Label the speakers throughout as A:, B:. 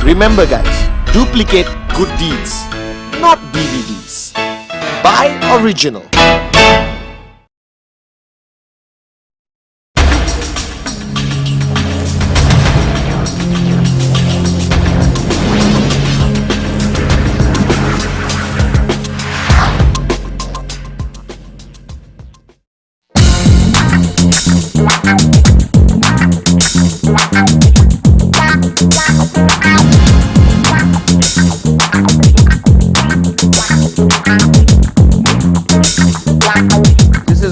A: Remember guys, duplicate good deeds, not DVDs. Buy original.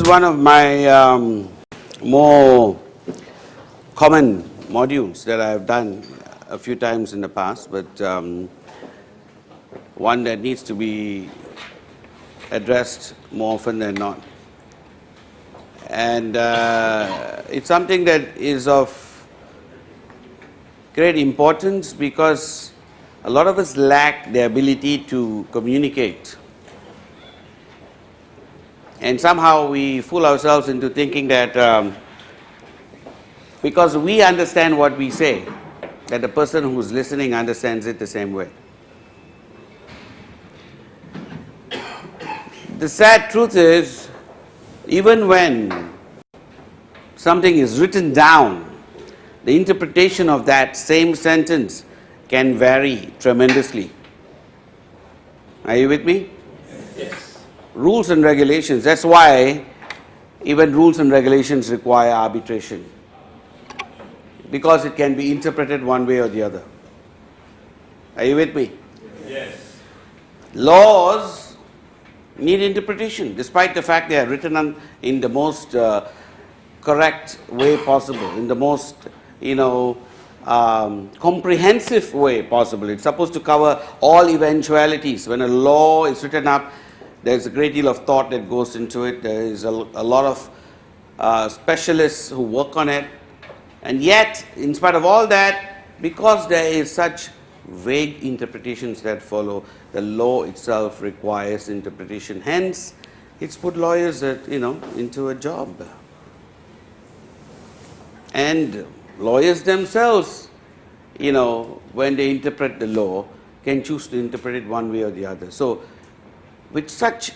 B: One of my more common modules that I have done a few times in the past, but one that needs to be addressed more often than not. And it's something that is of great importance because a lot of us lack the ability to communicate. And somehow we fool ourselves into thinking that because we understand what we say, that the person who's listening understands it the same way. The sad truth is, even when something is written down, the interpretation of that same sentence can vary tremendously. Are you with me? Yes. Rules and regulations, that's why even rules and regulations require arbitration, because it can be interpreted one way or the other. Are you with me? Yes. Laws need interpretation, despite the fact they are written in the most correct way possible, in the most, comprehensive way possible. It's supposed to cover all eventualities. When a law is written up, there's a great deal of thought that goes into it. There is a lot of specialists who work on it. And yet, in spite of all that, because there is such vague interpretations that follow, the law itself requires interpretation. Hence, it's put lawyers into a job. And lawyers themselves, when they interpret the law, can choose to interpret it one way or the other. So, with such,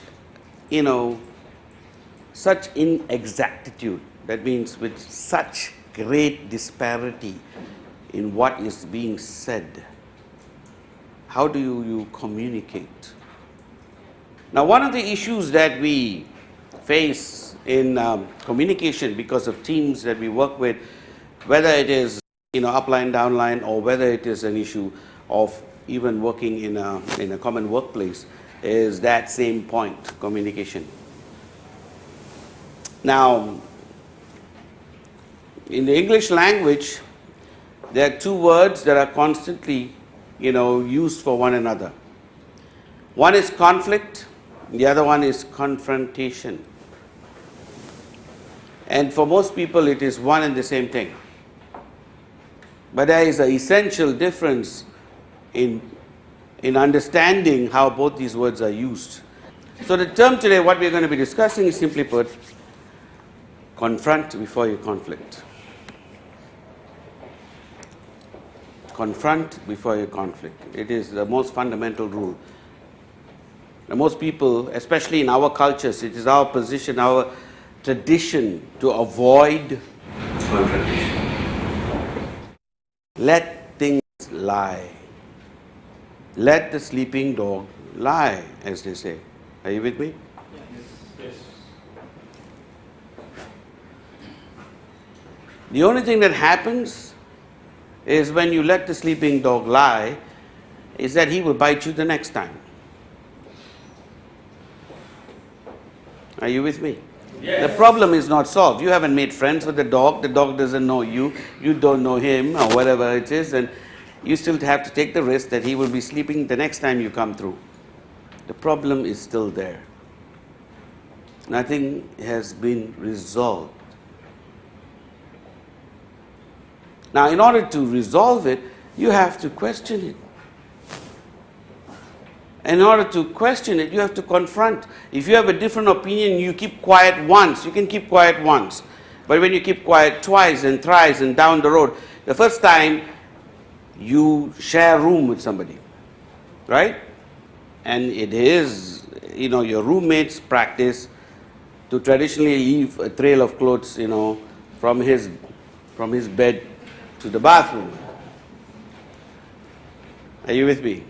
B: such inexactitude, that means with such great disparity in what is being said, how do you communicate? Now, one of the issues that we face in communication because of teams that we work with, whether it is upline, downline, or whether it is an issue of even working in a common workplace, is that same point, communication. Now, in the English language, there are two words that are constantly, used for one another. One is conflict, the other one is confrontation. And for most people, it is one and the same thing. But there is an essential difference in understanding how both these words are used. So the term today, what we're going to be discussing is simply put, confront before you conflict. Confront before you conflict. It is the most fundamental rule. Now, most people, especially in our cultures, it is our position, our tradition to avoid confrontation. Let things lie. Let the sleeping dog lie, as they say. Are you with me? Yes. The only thing that happens is when you let the sleeping dog lie, is that he will bite you the next time. Are you with me? Yes. The problem is not solved. You haven't made friends with the dog doesn't know you, you don't know him, or whatever it is, and you still have to take the risk that he will be sleeping the next time you come through. The problem is still there. Nothing has been resolved. Now, in order to resolve it, you have to question it. In order to question it, you have to confront. If you have a different opinion, you keep quiet once. You can keep quiet once. But when you keep quiet twice and thrice and down the road, the first time you share a room with somebody, right? And it is, your roommate's practice to traditionally leave a trail of clothes, from his bed to the bathroom. Are you with me?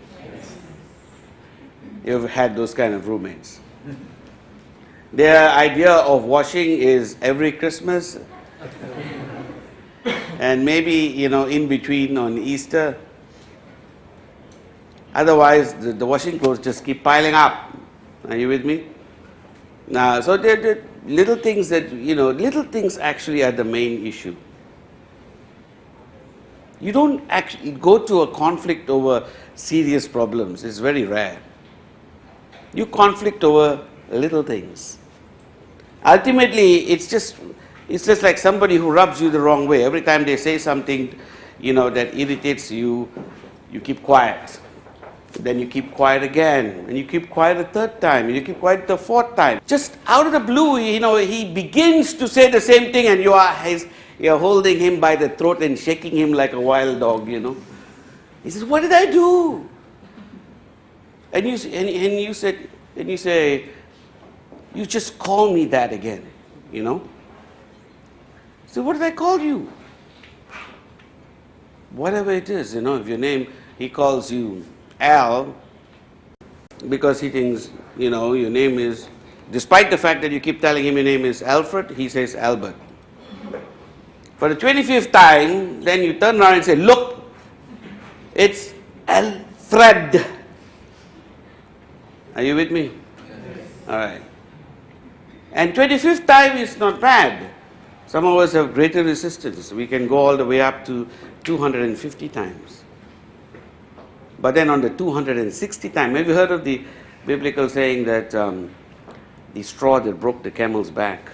B: You've had those kind of roommates. Their idea of washing is every Christmas and maybe, in between on Easter. Otherwise, the washing clothes just keep piling up. Are you with me? Now, so there little things that, little things actually are the main issue. You don't actually go to a conflict over serious problems. It's very rare. You conflict over little things. Ultimately, it's just like somebody who rubs you the wrong way. Every time they say something, that irritates you, you keep quiet. Then you keep quiet again, and you keep quiet a third time, and you keep quiet the fourth time. Just out of the blue, he begins to say the same thing, and you're holding him by the throat and shaking him like a wild dog, He says, "What did I do?" And you say, "You just call me that again," So what did I call you? Whatever it is, if your name, he calls you Al, because he thinks, your name is, despite the fact that you keep telling him your name is Alfred, he says Albert. For the 25th time, then you turn around and say, "Look, it's Alfred." Are you with me? Yes. All right. And 25th time is not bad. Some of us have greater resistance. We can go all the way up to 250 times. But then on the 260th time, have you heard of the biblical saying that the straw that broke the camel's back?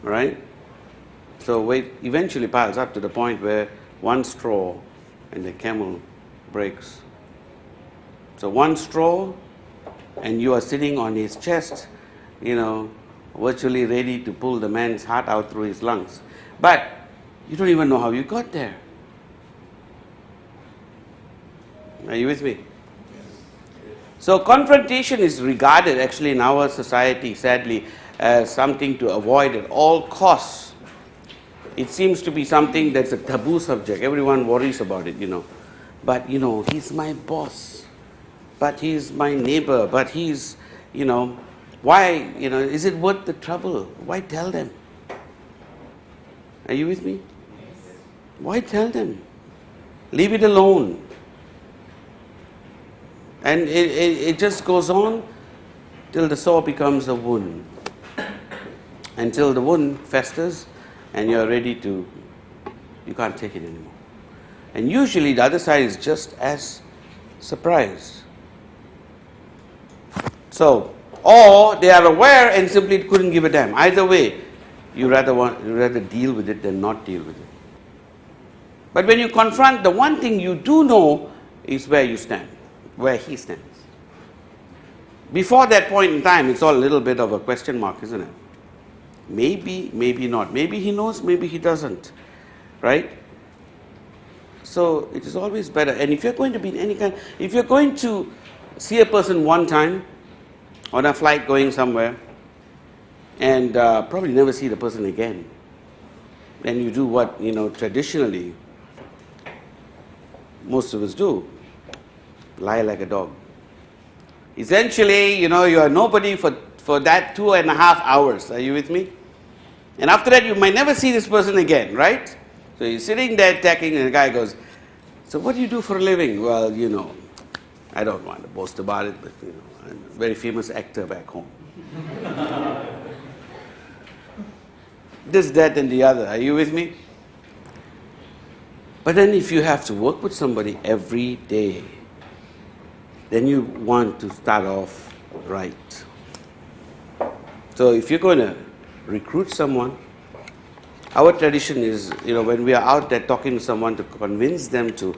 B: Right? So weight eventually piles up to the point where one straw and the camel breaks. So one straw and you are sitting on his chest, virtually ready to pull the man's heart out through his lungs. But you don't even know how you got there. Are you with me? So confrontation is regarded actually in our society, sadly, as something to avoid at all costs. It seems to be something that's a taboo subject. Everyone worries about it, But, he's my boss. But he's my neighbor. But he's, why, is it worth the trouble? Why tell them? Are you with me? Why tell them? Leave it alone. And it just goes on till the sore becomes a wound. Until the wound festers and you're ready to, you can't take it anymore. And usually the other side is just as surprised. So, or they are aware and simply couldn't give a damn. Either way, you rather deal with it than not deal with it. But when you confront, the one thing you do know is where you stand, where he stands. Before that point in time, it's all a little bit of a question mark, isn't it? Maybe, maybe not. Maybe he knows, maybe he doesn't. Right? So it is always better. And if you're going to be in any kind, if you're going to see a person one time on a flight going somewhere and probably never see the person again, then you do what, traditionally most of us do. Lie like a dog. Essentially, you are nobody for that 2.5 hours. Are you with me? And after that, you might never see this person again, right? So you're sitting there talking, and the guy goes, "So what do you do for a living?" "Well, I don't want to boast about it, but, I'm a very famous actor back home." This, that, and the other. Are you with me? But then if you have to work with somebody every day, then you want to start off right. So if you're going to recruit someone, our tradition is, when we are out there talking to someone to convince them to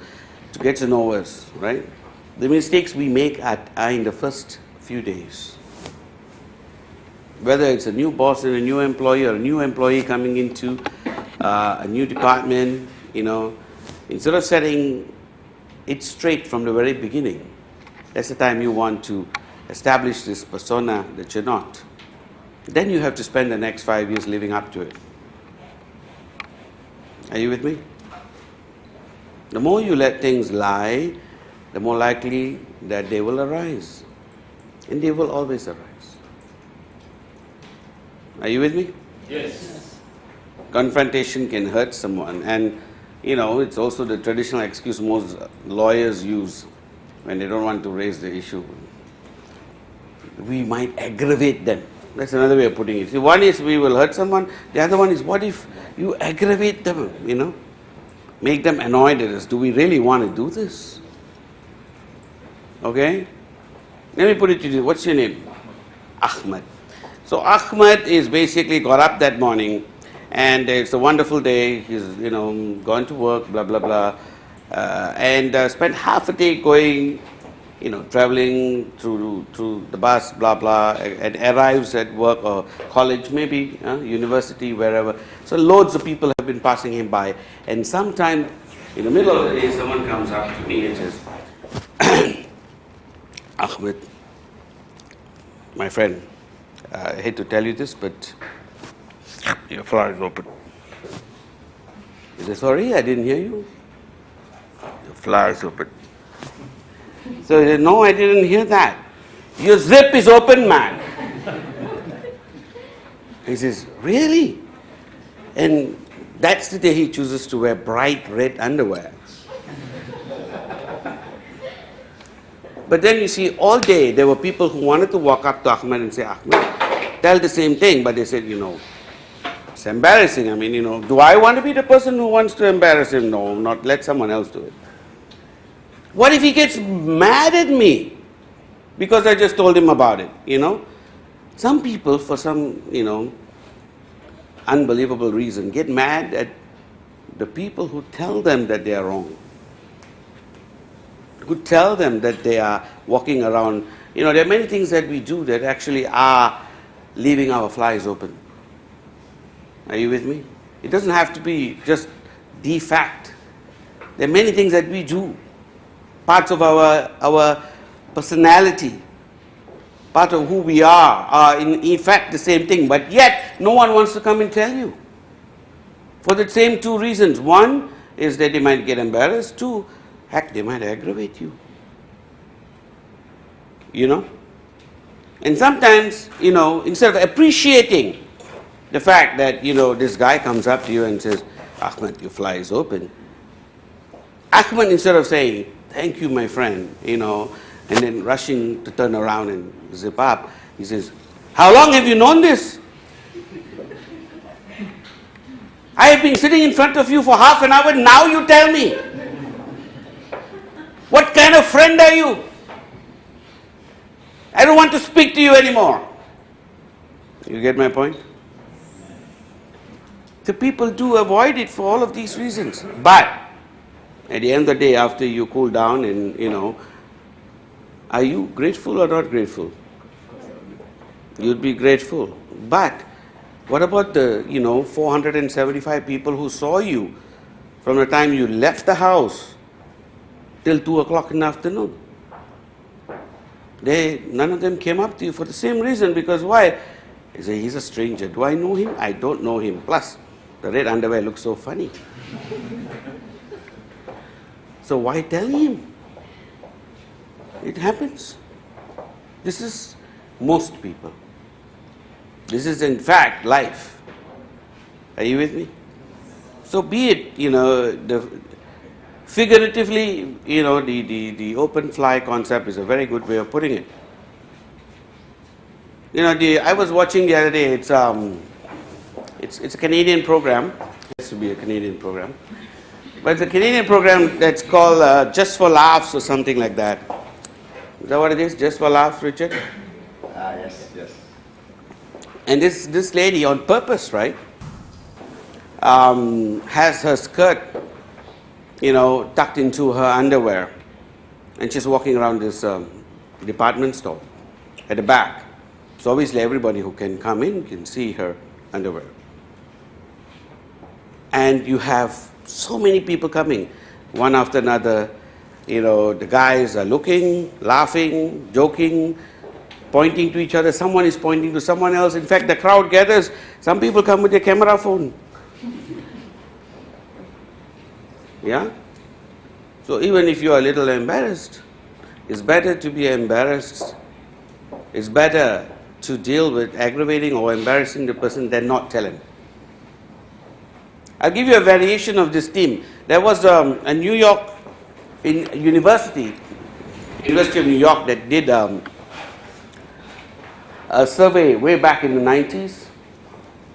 B: get to know us, right? The mistakes we make are in the first few days. Whether it's a new boss and a new employee or a new employee coming into a new department, Instead of setting it straight from the very beginning, that's the time you want to establish this persona that you're not. Then you have to spend the next 5 years living up to it. Are you with me? The more you let things lie, the more likely that they will arise. And they will always arise. Are you with me?
C: Yes.
B: Confrontation can hurt someone, and it's also the traditional excuse most lawyers use when they don't want to raise the issue. We might aggravate them. That's another way of putting it. See, one is we will hurt someone, the other one is what if you aggravate them, make them annoyed at us. Do we really want to do this? Okay? Let me put it to you. What's your name? Ahmed. So Ahmed is basically got up that morning and it's a wonderful day. He's, gone to work, blah, blah, blah, and spent half a day going, traveling through the bus, blah, blah, and arrives at work or college, maybe, university, wherever. So loads of people have been passing him by. And sometime in the middle of the day, someone comes up to me and says, Ahmed, my friend, I hate to tell you this, but your flower is open. He says, sorry, I didn't hear you. Your flower is open. So he said, no, I didn't hear that. Your zip is open, man. He says, really? And that's the day he chooses to wear bright red underwear. But then you see, all day there were people who wanted to walk up to Ahmed and say, Ahmed, tell the same thing. But they said, it's embarrassing. I mean, do I want to be the person who wants to embarrass him? No, not let someone else do it. What if he gets mad at me because I just told him about it, Some people, for some, unbelievable reason, get mad at the people who tell them that they are wrong, who tell them that they are walking around. There are many things that we do that actually are leaving our flies open. Are you with me? It doesn't have to be just de fact. There are many things that we do, parts of our personality, part of who we are in fact the same thing, but yet no one wants to come and tell you. For the same two reasons. One is that they might get embarrassed. Two, heck, they might aggravate you. And sometimes, instead of appreciating the fact that, this guy comes up to you and says, Ahmed, your fly is open. Ahmed, instead of saying, thank you, my friend, and then rushing to turn around and zip up, he says, how long have you known this? I have been sitting in front of you for half an hour, now you tell me. What kind of friend are you? I don't want to speak to you anymore. You get my point? The people do avoid it for all of these reasons. But at the end of the day, after you cool down and, are you grateful or not grateful? You'd be grateful. But what about the, 475 people who saw you from the time you left the house till 2 o'clock in the afternoon? None of them came up to you for the same reason. Because why? They say, he's a stranger. Do I know him? I don't know him. Plus, the red underwear looks so funny. So why tell him? It happens. This is most people. This is in fact life. Are you with me? So be it, figuratively, the open fly concept is a very good way of putting it. I was watching the other day, it's a Canadian program. It has to be a Canadian program. But it's a Canadian program that's called Just for Laughs or something like that. Is that what it is? Just for Laughs, Richard?
C: Yes.
B: And this lady, on purpose, right, has her skirt, tucked into her underwear. And she's walking around this department store at the back. So obviously everybody who can come in can see her underwear. And you have so many people coming. one after another. You know, the guys are looking, laughing, joking, pointing to each other. Someone is pointing to someone else. In fact, the crowd gathers. Some people come with their camera phone. Yeah? So even if you are a little embarrassed, it's better to be embarrassed. It's better to deal with aggravating or embarrassing the person than not tell him. I'll give you a variation of this theme. There was a New York University of New York that did a survey way back in the 90s.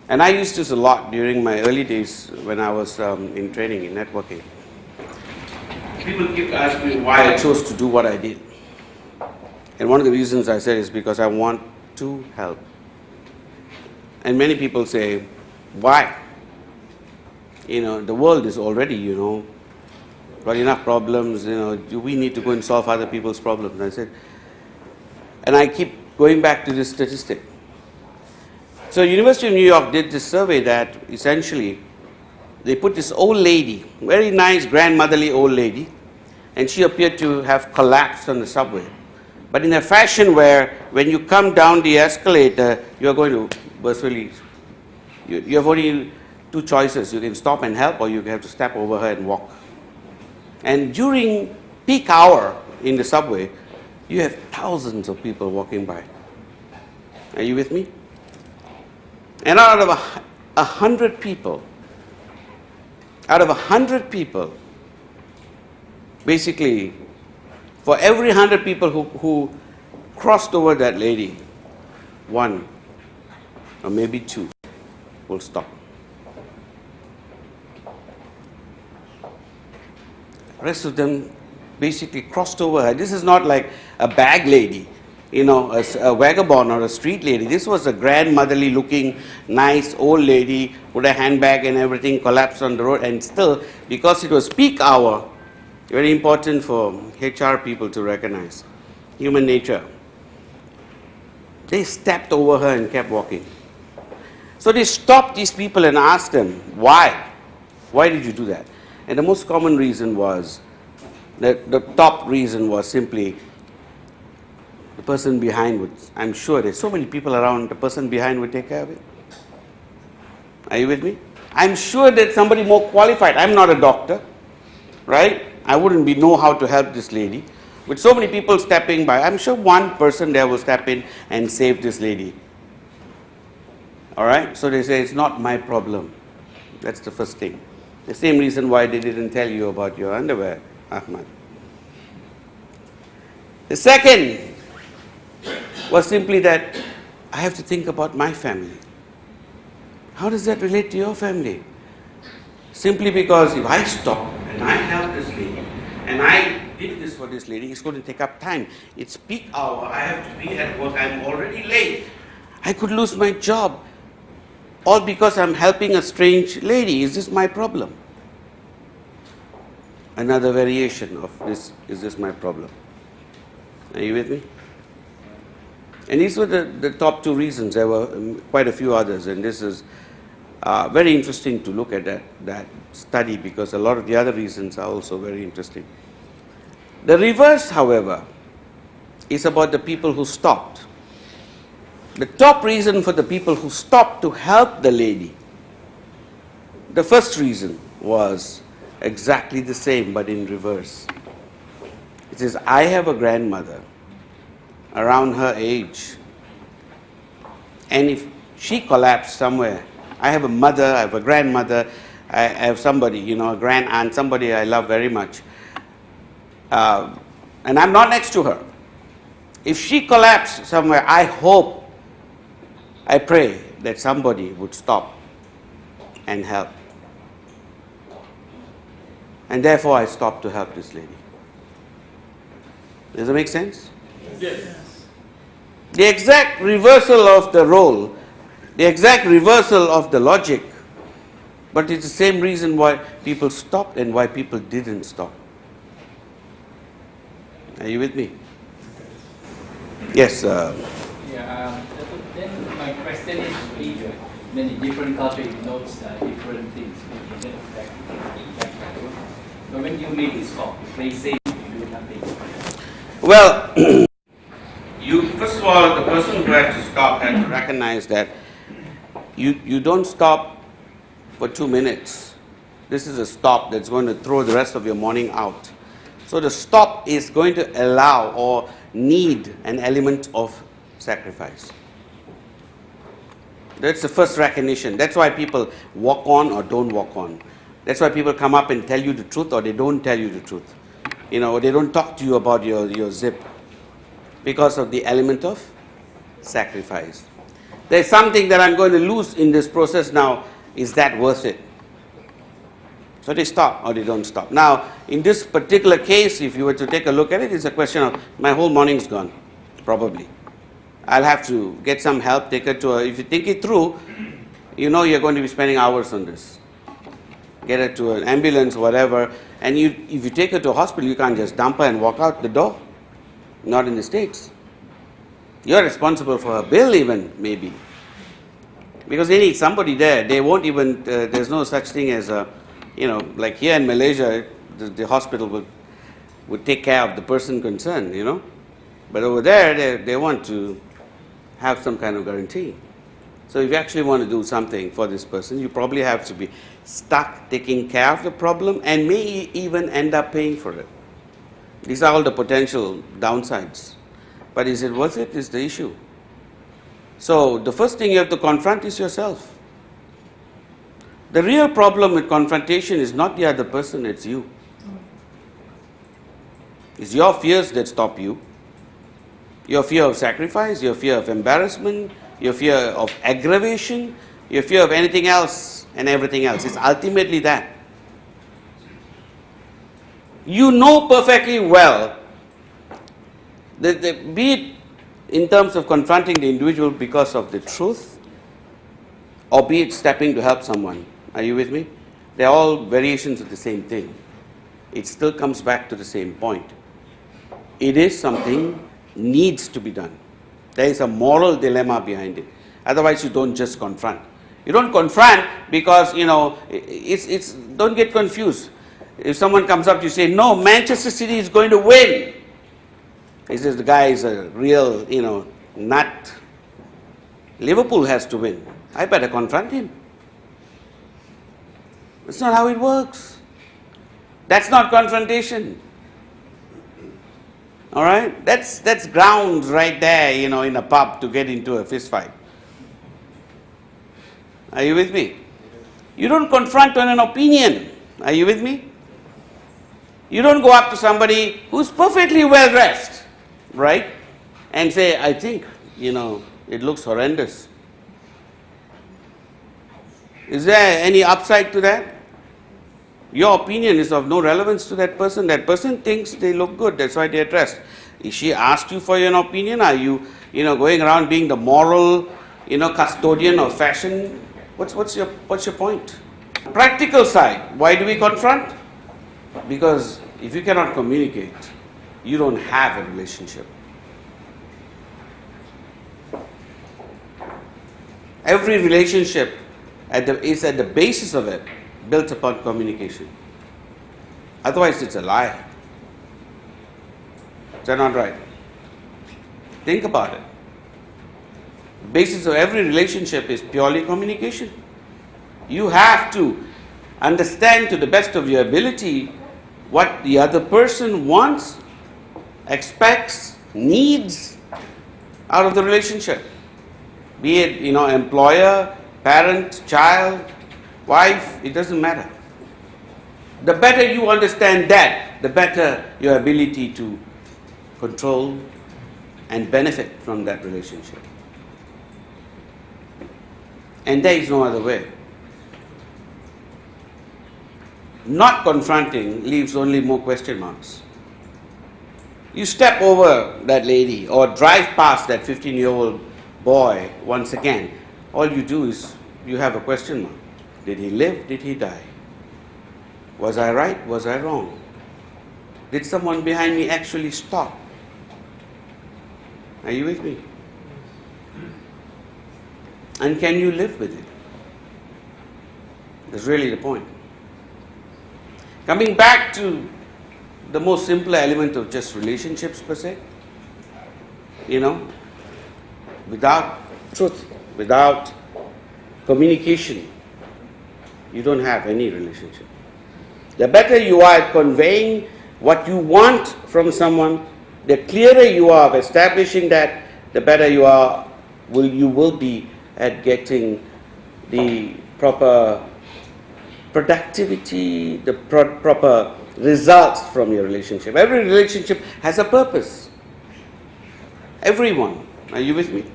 B: And I used this a lot during my early days when I was in training, in networking. People keep asking me why I chose to do what I did. And one of the reasons I said is because I want to help. And many people say, why? You know, the world is already, got enough problems, do we need to go and solve other people's problems? And I said, and I keep going back to this statistic. So University of New York did this survey that essentially they put this old lady, very nice grandmotherly old lady, and she appeared to have collapsed on the subway. But in a fashion where when you come down the escalator, you are going to virtually, you have only two choices. You can stop and help, or you have to step over her and walk. And during peak hour in the subway, you have thousands of people walking by. Are you with me? And out of 100 people, basically, for every 100 people who crossed over that lady, one or maybe two will stop. The rest of them basically crossed over her. This is not like a bag lady, a vagabond or a street lady. This was a grandmotherly looking, nice old lady with a handbag and everything, collapsed on the road. And still, because it was peak hour, very important for HR people to recognize human nature. They stepped over her and kept walking. So they stopped these people and asked them, why? Why did you do that? And the most common reason was, the top reason was simply, the person behind would, I'm sure there's so many people around, the person behind would take care of it. Are you with me? I'm sure that somebody more qualified, I'm not a doctor, right? I wouldn't know how to help this lady. With so many people stepping by, I'm sure one person there will step in and save this lady. All right? So they say, it's not my problem. That's the first thing. The same reason why they didn't tell you about your underwear, Ahmad. The second was simply that I have to think about my family. How does that relate to your family? Simply because if I stop and I help this lady, and I did this for this lady, it's going to take up time. It's peak hour, I have to be at work, I'm already late. I could lose my job, all because I'm helping a strange lady. Is this my problem? Another variation of this, is this my problem? Are you with me? And these were the top two reasons. There were quite a few others, and this is very interesting to look at that study, because a lot of the other reasons are also very interesting. The reverse, however, is about the people who stopped. The top reason for the people who stopped to help the lady, the first reason was exactly the same but in reverse. It says, I have a grandmother around her age, and if she collapsed somewhere, I have a mother, I have a grandmother, I have somebody, a grand aunt, somebody I love very much, and I'm not next to her. If she collapsed somewhere, I hope, I pray that somebody would stop and help. And therefore I stopped to help this lady. Does that make sense?
C: Yes.
B: The exact reversal of the role, the exact reversal of the logic, but it's the same reason why people stopped and why people didn't stop. Are you with me? Yes.
D: Then my question is, many different cultures notes different things. But when when you make this call? Play safe, you do nothing.
B: Well, first of all, the person who has to stop has to recognize that you don't stop for 2 minutes. This is a stop that's going to throw the rest of your morning out. So the stop is going to allow or need an element of sacrifice. That's the first recognition. That's why people walk on or don't walk on. That's why people come up and tell you the truth or they don't tell you the truth. You know, they don't talk to you about your zip because of the element of sacrifice. There's something that I'm going to lose in this process now. Is that worth it? So they stop or they don't stop. Now, in this particular case, if you were to take a look at it, it's a question of my whole morning's gone, probably. I'll have to get some help, take her to if you think it through, you know you're going to be spending hours on this. Get her to an ambulance, whatever, and if you take her to a hospital, you can't just dump her and walk out the door. Not in the States. You're responsible for her bill even, maybe. Because they need somebody there. They won't even, there's no such thing as a, like here in Malaysia, the hospital would take care of the person concerned, But over there, they want to have some kind of guarantee. So if you actually want to do something for this person, you probably have to be stuck taking care of the problem and may even end up paying for it. These are all the potential downsides. But is it worth it is the issue. So the first thing you have to confront is yourself. The real problem with confrontation is not the other person, it's you. It's your fears that stop you. Your fear of sacrifice, your fear of embarrassment, your fear of aggravation, your fear of anything else and everything else. It's ultimately that. You know perfectly well that be it in terms of confronting the individual because of the truth, or be it stepping to help someone. Are you with me? They're all variations of the same thing. It still comes back to the same point. It is something needs to be done. There is a moral dilemma behind it. Otherwise, you don't just confront. You don't confront because, it's don't get confused. If someone comes up to you say, no, Manchester City is going to win. He says the guy is a real, nut. Liverpool has to win. I better confront him. That's not how it works. That's not confrontation. All right? That's grounds right there, in a pub to get into a fist fight. Are you with me? You don't confront on an opinion. Are you with me? You don't go up to somebody who's perfectly well dressed, right? And say, I think, it looks horrendous. Is there any upside to that? Your opinion is of no relevance to that person. That person thinks they look good. That's why they're dressed. If she asked you for an opinion, are you, going around being the moral, custodian of fashion? What's your point? Practical side. Why do we confront? Because if you cannot communicate, you don't have a relationship. Every relationship is at the basis of it built upon communication. Otherwise, it's a lie. Is that not right? Think about it. The basis of every relationship is purely communication. You have to understand to the best of your ability what the other person wants, expects, needs out of the relationship. Be it, employer, parent, child, wife, it doesn't matter. The better you understand that, the better your ability to control and benefit from that relationship. And there is no other way. Not confronting leaves only more question marks. You step over that lady or drive past that 15-year-old boy once again, all you do is you have a question mark. Did he live? Did he die? Was I right? Was I wrong? Did someone behind me actually stop? Are you with me? And can you live with it? That's really the point. Coming back to the most simple element of just relationships per se, without truth, without communication, you don't have any relationship. The better you are at conveying what you want from someone, the clearer you are of establishing that, the better you will be at getting the proper productivity, the proper results from your relationship. Every relationship has a purpose. Everyone. Are you with me?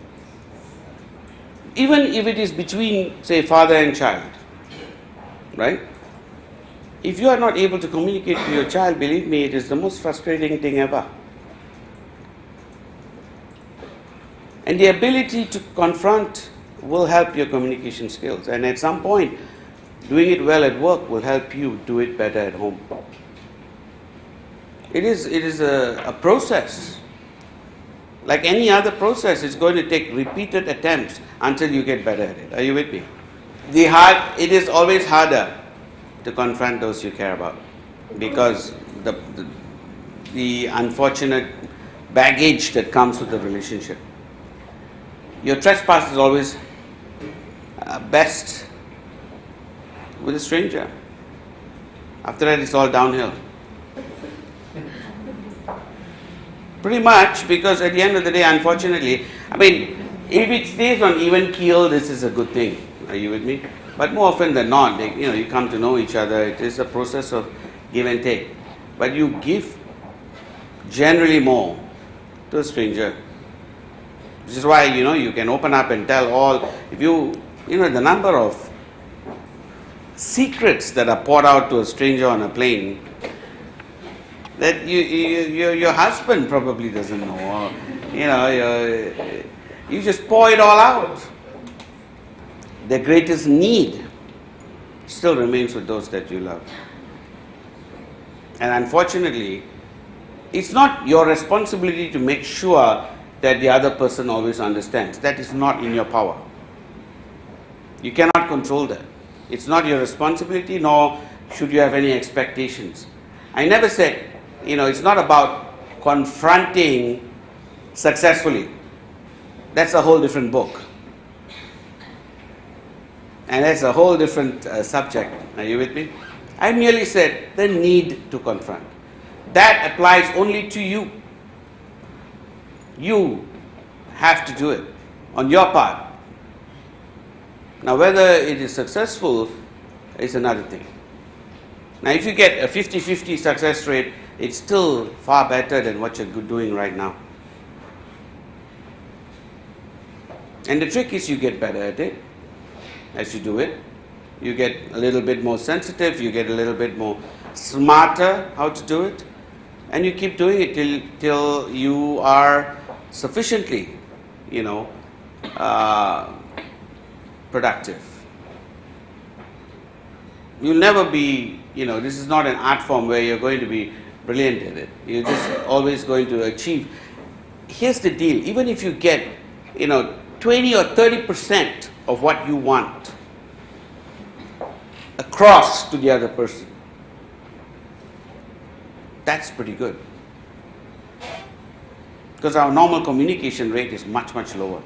B: Even if it is between, say, father and child, right? If you are not able to communicate to your child, believe me, it is the most frustrating thing ever. And the ability to confront will help your communication skills. And at some point, doing it well at work will help you do it better at home. It is a process. Like any other process, it's going to take repeated attempts until you get better at it. Are you with me? It is always harder to confront those you care about, because the unfortunate baggage that comes with the relationship. Your trespass is always best with a stranger. After that, it's all downhill. Pretty much, because at the end of the day, unfortunately, if it stays on even keel, this is a good thing. Are you with me? But more often than not, you come to know each other. It is a process of give and take. But you give generally more to a stranger. Which is why, you can open up and tell all. If the number of secrets that are poured out to a stranger on a plane that your husband probably doesn't know, or, you just pour it all out. The greatest need still remains with those that you love. And unfortunately, it's not your responsibility to make sure that the other person always understands. That is not in your power. You cannot control that. It's not your responsibility, nor should you have any expectations. I never said, it's not about confronting successfully. That's a whole different book. And that's a whole different subject. Are you with me? I merely said the need to confront. That applies only to you. You have to do it on your part. Now, whether it is successful is another thing. Now, if you get a 50-50 success rate, it's still far better than what you're doing right now. And the trick is you get better at it as you do it. You get a little bit more sensitive, you get a little bit more smarter how to do it, and you keep doing it till you are sufficiently, productive. You'll never be, this is not an art form where you're going to be brilliant at it. You're just always going to achieve. Here's the deal, even if you get, 20 or 30% of what you want across to the other person, that's pretty good. Because our normal communication rate is much, much lower.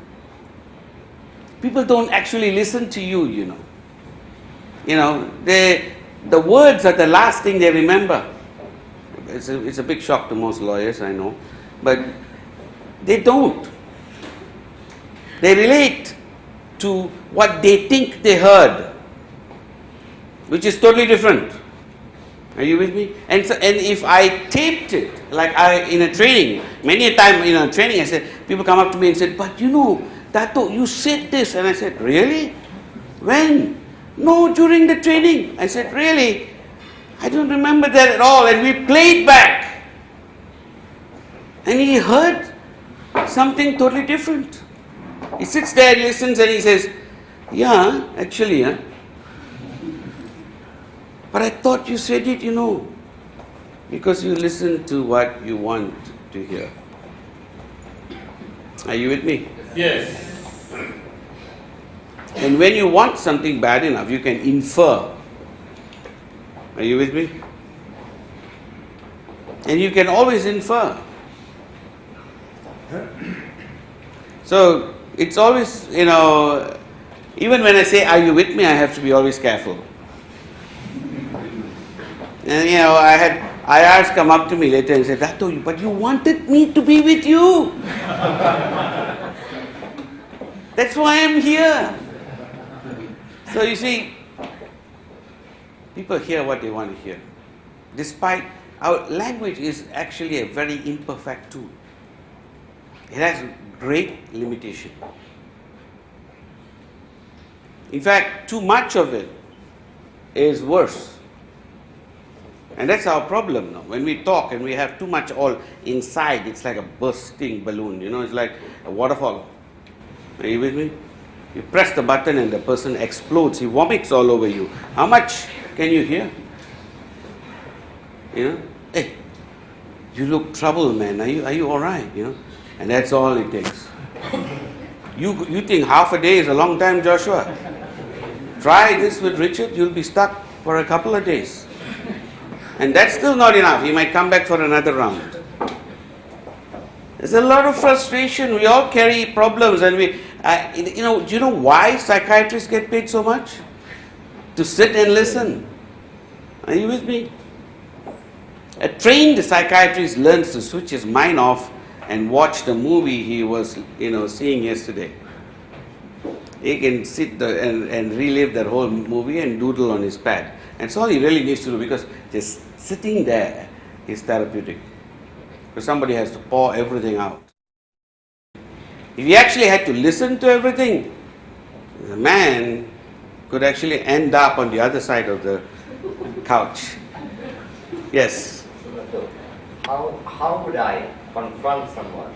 B: People don't actually listen to you, the words are the last thing they remember. It's a big shock to most lawyers, I know. But they don't. They relate to what they think they heard, which is totally different. Are you with me? And if I taped it, like in a training, many a time in a training, I said, people come up to me and said, but Dato, you said this. And I said, really? When? No, during the training. I said, really? I don't remember that at all. And we played back. And he heard something totally different. He sits there, listens, and he says, yeah, actually, but I thought you said it, because you listen to what you want to hear. Are you with me?
D: Yes.
B: And when you want something bad enough, you can infer. Are you with me? And you can always infer. So it's always, even when I say, are you with me, I have to be always careful. And I had IRs come up to me later and say, Dato, but you wanted me to be with you. That's why I'm here. So you see, people hear what they want to hear. Despite our language is actually a very imperfect tool. It has great limitation. In fact, too much of it is worse. And that's our problem now. When we talk and we have too much all inside, it's like a bursting balloon. It's like a waterfall. Are you with me? You press the button and the person explodes. He vomits all over you. How much can you hear? Hey, you look troubled, man. Are you all right? And that's all it takes. You think half a day is a long time, Joshua? Try this with Richard. You'll be stuck for a couple of days. And that's still not enough. He might come back for another round. There's a lot of frustration. We all carry problems, and do you know why psychiatrists get paid so much? To sit and listen. Are you with me? A trained psychiatrist learns to switch his mind off and watch the movie he was, seeing yesterday. He can sit there and relive that whole movie and doodle on his pad. And that's all he really needs to do, because just sitting there is therapeutic. Because somebody has to pour everything out. If he actually had to listen to everything, the man could actually end up on the other side of the couch. Yes?
C: How would I confront someone?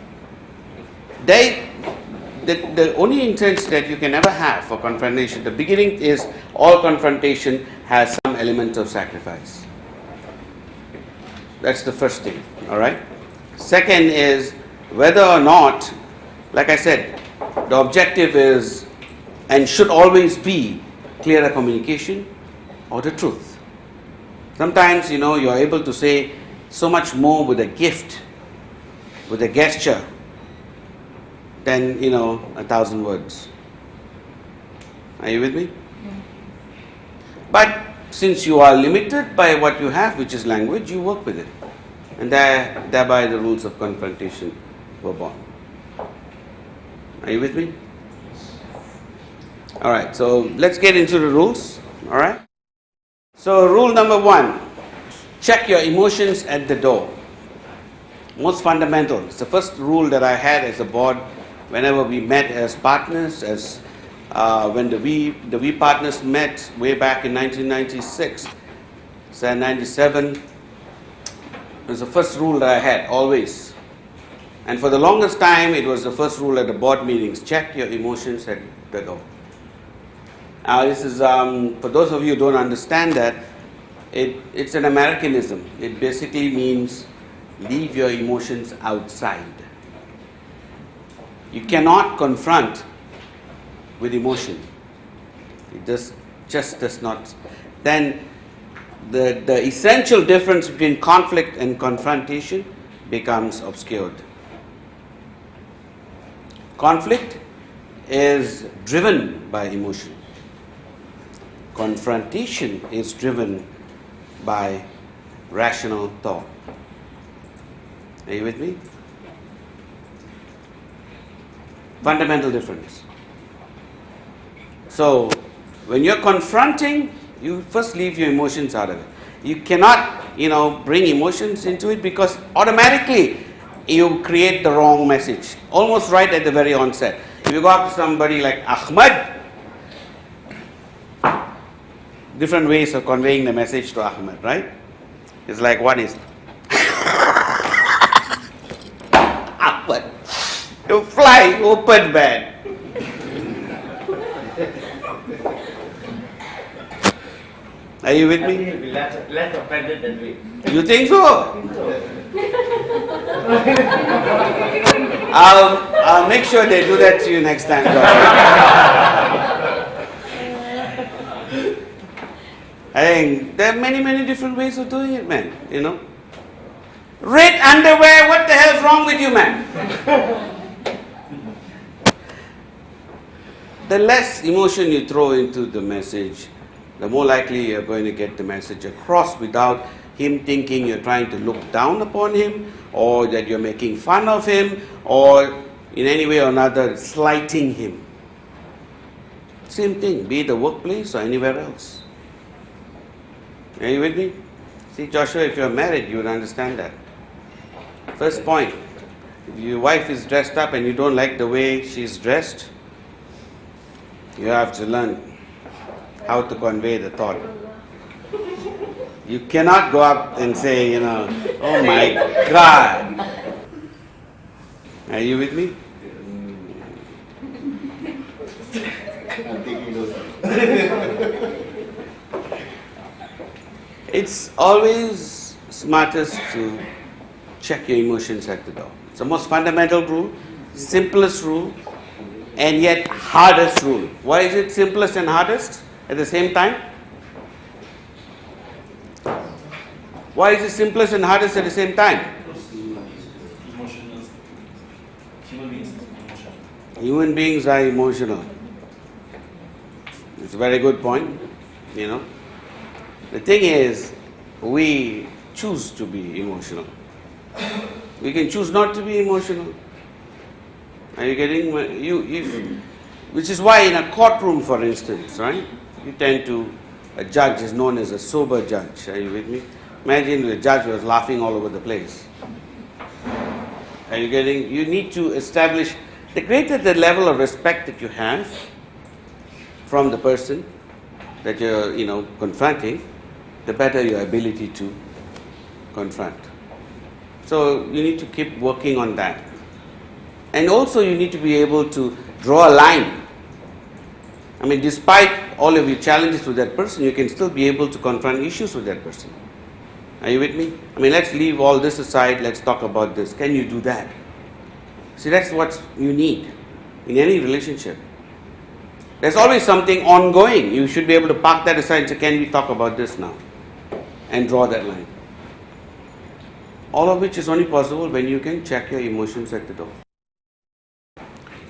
B: The only intent that you can ever have for confrontation, the beginning is all confrontation has some element of sacrifice. That's the first thing, all right? Second is whether or not, like I said, the objective is and should always be clearer communication or the truth. Sometimes, you're able to say so much more with a gift, with a gesture, than, 1,000 words. Are you with me? But since you are limited by what you have, which is language, you work with it. And thereby the rules of confrontation were born. Are you with me? Alright, so let's get into the rules. Alright? So rule number 1, check your emotions at the door. Most fundamental. It's the first rule that I had as a board whenever we met as partners, when the we partners met way back in 1996, so 97. It was the first rule that I had, always. And for the longest time, it was the first rule at the board meetings, check your emotions at the door. Now this is, for those of you who don't understand that, it's an Americanism. It basically means leave your emotions outside. You cannot confront with emotion. It just does not. Then the essential difference between conflict and confrontation becomes obscured. Conflict is driven by emotion. Confrontation is driven by rational thought. Are you with me? Fundamental difference. So, when you're confronting, you first leave your emotions out of it. You cannot, bring emotions into it, because automatically you create the wrong message. Almost right at the very onset. If you go up to somebody like Ahmad, different ways of conveying the message to Ahmad, right? It's like one is Ahmad, you fly open, man. Are you with
C: I
B: me?
C: think he'll be less offended than we.
B: You think so?
C: I think so.
B: I'll make sure they do that to you next time, I think there are many different ways of doing it, man, Red underwear, what the hell's wrong with you, man? The less emotion you throw into the message, the more likely you're going to get the message across without him thinking you're trying to look down upon him, or that you're making fun of him, or in any way or another slighting him. Same thing, be it the workplace or anywhere else. Are you with me? See, Joshua, if you're married, you would understand that. First point, if your wife is dressed up and you don't like the way she's dressed, you have to learn how to convey the thought. You cannot go up and say, oh my God. Are you with me? It's always smartest to check your emotions at the door. It's the most fundamental rule, simplest rule, and yet hardest rule. Why is it simplest and hardest at the same time? Why is it simplest and hardest at the same time? Human beings are emotional. It's a very good point, The thing is, we choose to be emotional. We can choose not to be emotional. Are you getting which is why in a courtroom, for instance, right? A judge is known as a sober judge. Are you with me? Imagine the judge was laughing all over the place. Are you getting? You need to establish, the greater the level of respect that you have from the person that you're, confronting, the better your ability to confront. So you need to keep working on that. And also you need to be able to draw a line. I mean, despite all of your challenges with that person, you can still be able to confront issues with that person. Are you with me? I mean, let's leave all this aside, let's talk about this. Can you do that? See, that's what you need in any relationship. There's always something ongoing. You should be able to park that aside and say, can we talk about this now? And draw that line. All of which is only possible when you can check your emotions at the door.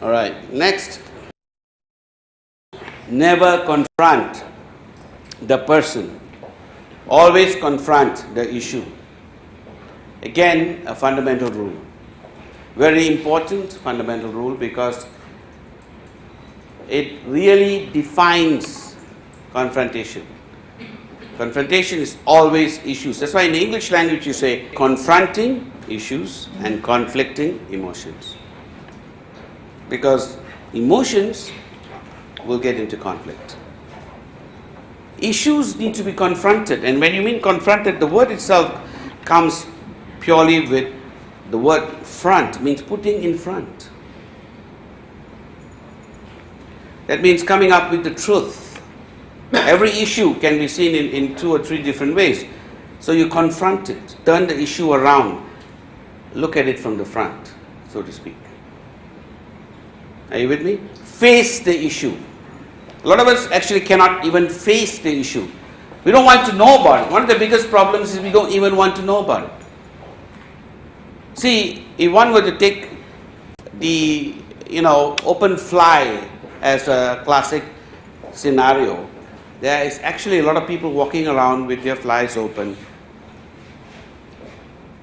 B: Alright, next. Never confront the person. Always confront the issue. Again, a fundamental rule. Very important fundamental rule, because it really defines confrontation. Confrontation is always issues. That's why in the English language you say confronting issues and conflicting emotions. Because emotions will get into conflict. Issues need to be confronted, and when you mean confronted, the word itself comes purely with the word front, means putting in front. That means coming up with the truth. Every issue can be seen in 2 or 3 different ways. So you confront it, turn the issue around, look at it from the front, so to speak. Are you with me? Face the issue. A lot of us actually cannot even face the issue. We don't want to know about it. One of the biggest problems is we don't even want to know about it. See, if one were to take the, open fly as a classic scenario, there is actually a lot of people walking around with their flies open,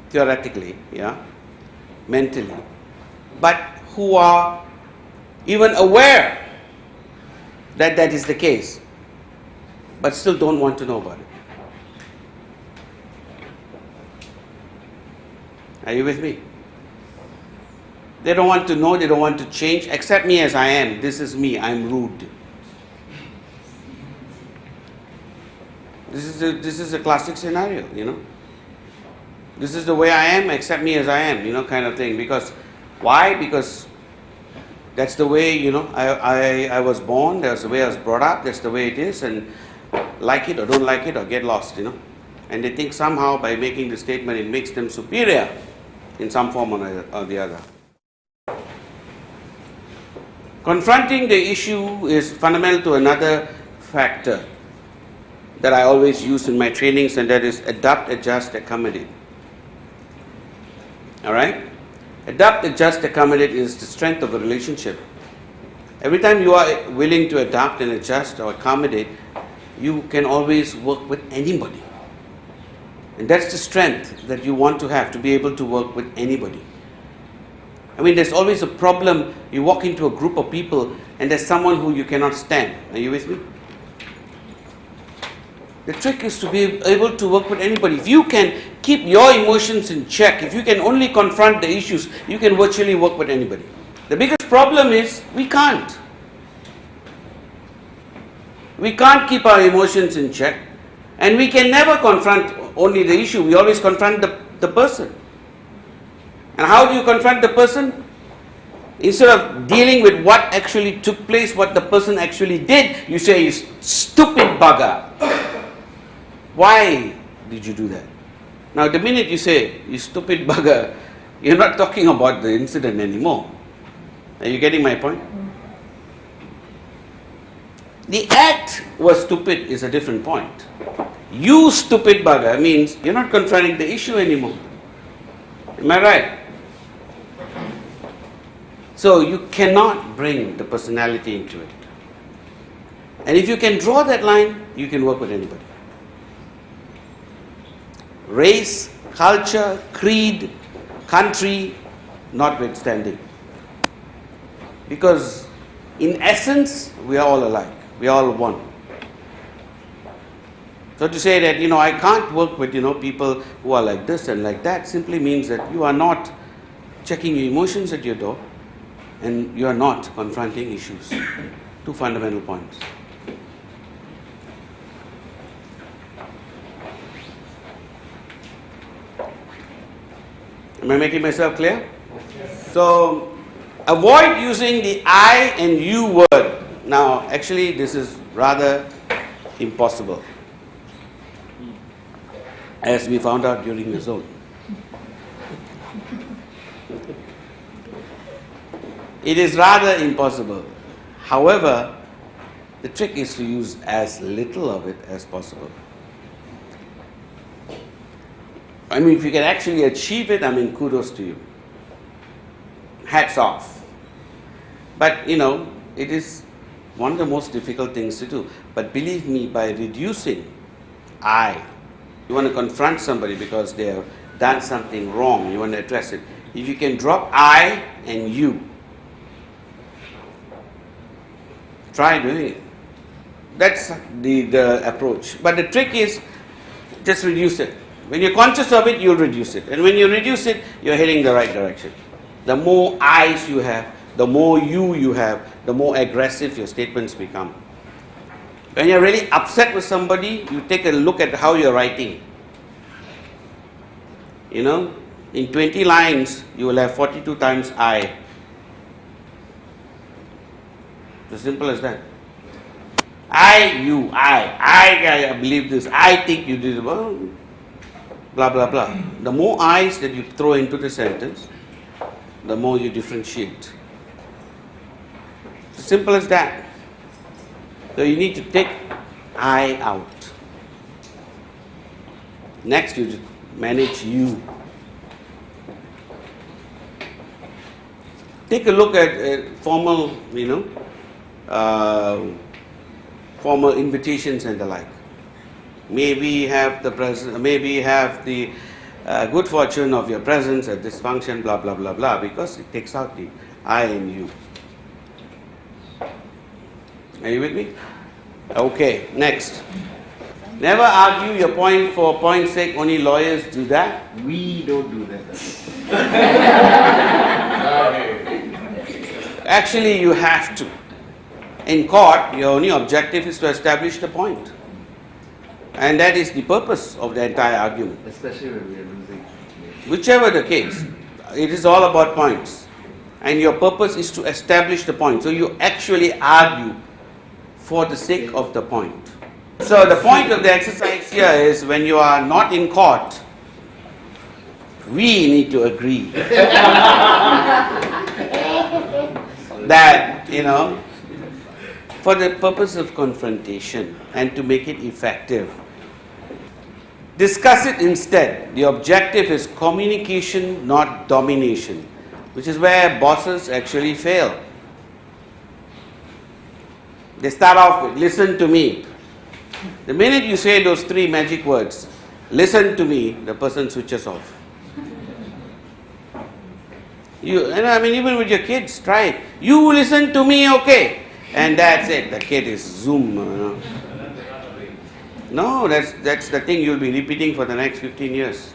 B: theoretically, mentally, but who are even aware that that is the case, but still don't want to know about it. Are you with me? They don't want to know, they don't want to change. Accept me as I am. This is me, I'm rude. This is a classic scenario, This is the way I am, accept me as I am, kind of thing. Because, why? Because that's the way, I was born, that's the way I was brought up, that's the way it is, and like it or don't like it or get lost, And they think somehow by making the statement it makes them superior in some form or the other. Confronting the issue is fundamental to another factor that I always use in my trainings, and that is adapt, adjust, accommodate. Alright? Adapt, adjust, accommodate is the strength of a relationship. Every time you are willing to adapt and adjust or accommodate, you can always work with anybody. And that's the strength that you want to have, to be able to work with anybody. I mean, there's always a problem. You walk into a group of people and there's someone who you cannot stand. Are you with me? The trick is to be able to work with anybody. If you can keep your emotions in check, if you can only confront the issues, you can virtually work with anybody. The biggest problem is we can't. We can't keep our emotions in check, and we can never confront only the issue. We always confront the person. And how do you confront the person? Instead of dealing with what actually took place, what the person actually did, you say, "You stupid bugger. Why did you do that?" Now, the minute you say, "You stupid bugger," you're not talking about the incident anymore. Are you getting my point? The act was stupid is a different point. "You stupid bugger" means you're not confronting the issue anymore. Am I right? So you cannot bring the personality into it. And if you can draw that line, you can work with anybody. Race, culture, creed, country, notwithstanding. Because in essence, we are all alike. We are all one. So to say that, I can't work with, people who are like this and like that simply means that you are not checking your emotions at your door and you are not confronting issues. Two fundamental points. Am I making myself clear? So, avoid using the I and you word. Now, actually, this is rather impossible, as we found out during the zone. It is rather impossible. However, the trick is to use as little of it as possible. I mean, if you can actually achieve it, kudos to you. Hats off. But, it is one of the most difficult things to do. But believe me, by reducing you want to confront somebody because they have done something wrong, you want to address it. If you can drop I and you, try doing it. That's the approach. But the trick is, just reduce it. When you're conscious of it, you'll reduce it. And when you reduce it, you're heading the right direction. The more I's you have, the more you have, the more aggressive your statements become. When you're really upset with somebody, you take a look at how you're writing. In 20 lines, you will have 42 times I. It's as simple as that. I believe this, I think you did, well, blah, blah, blah. The more I's that you throw into the sentence, the more you differentiate. It's as simple as that. So you need to take I out. Next, you manage you. Take a look at formal, formal invitations and the like. May we have the good fortune of your presence at this function, blah, blah, blah, blah, because it takes out the I and you. Are you with me? Okay, next. Never argue your point for point's sake, only lawyers do that.
C: We don't do that.
B: Actually, you have to. In court, your only objective is to establish the point. And that is the purpose of the entire argument.
C: Especially when we are losing.
B: Whichever the case, it is all about points. And your purpose is to establish the point. So you actually argue for the sake of the point. So the point of the exercise here is, when you are not in court, we need to agree that, for the purpose of confrontation and to make it effective, Discuss it instead. The objective is communication, not domination, which is where bosses actually fail. They start off with, listen to me. The minute you say those three magic words, listen to me, the person switches off. Even with your kids, try it. You listen to me, okay. And that's it. The kid is zoom. No, that's the thing you'll be repeating for the next 15 years.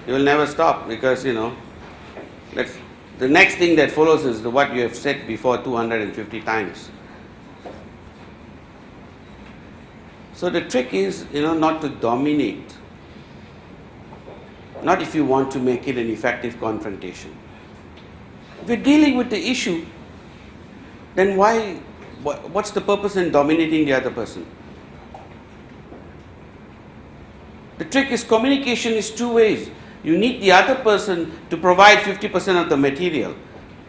B: You will never stop because, that's the next thing that follows is what you have said before 250 times. So the trick is, not to dominate. Not if you want to make it an effective confrontation. If you're dealing with the issue, then what's the purpose in dominating the other person? The trick is communication is two ways. You need the other person to provide 50% of the material.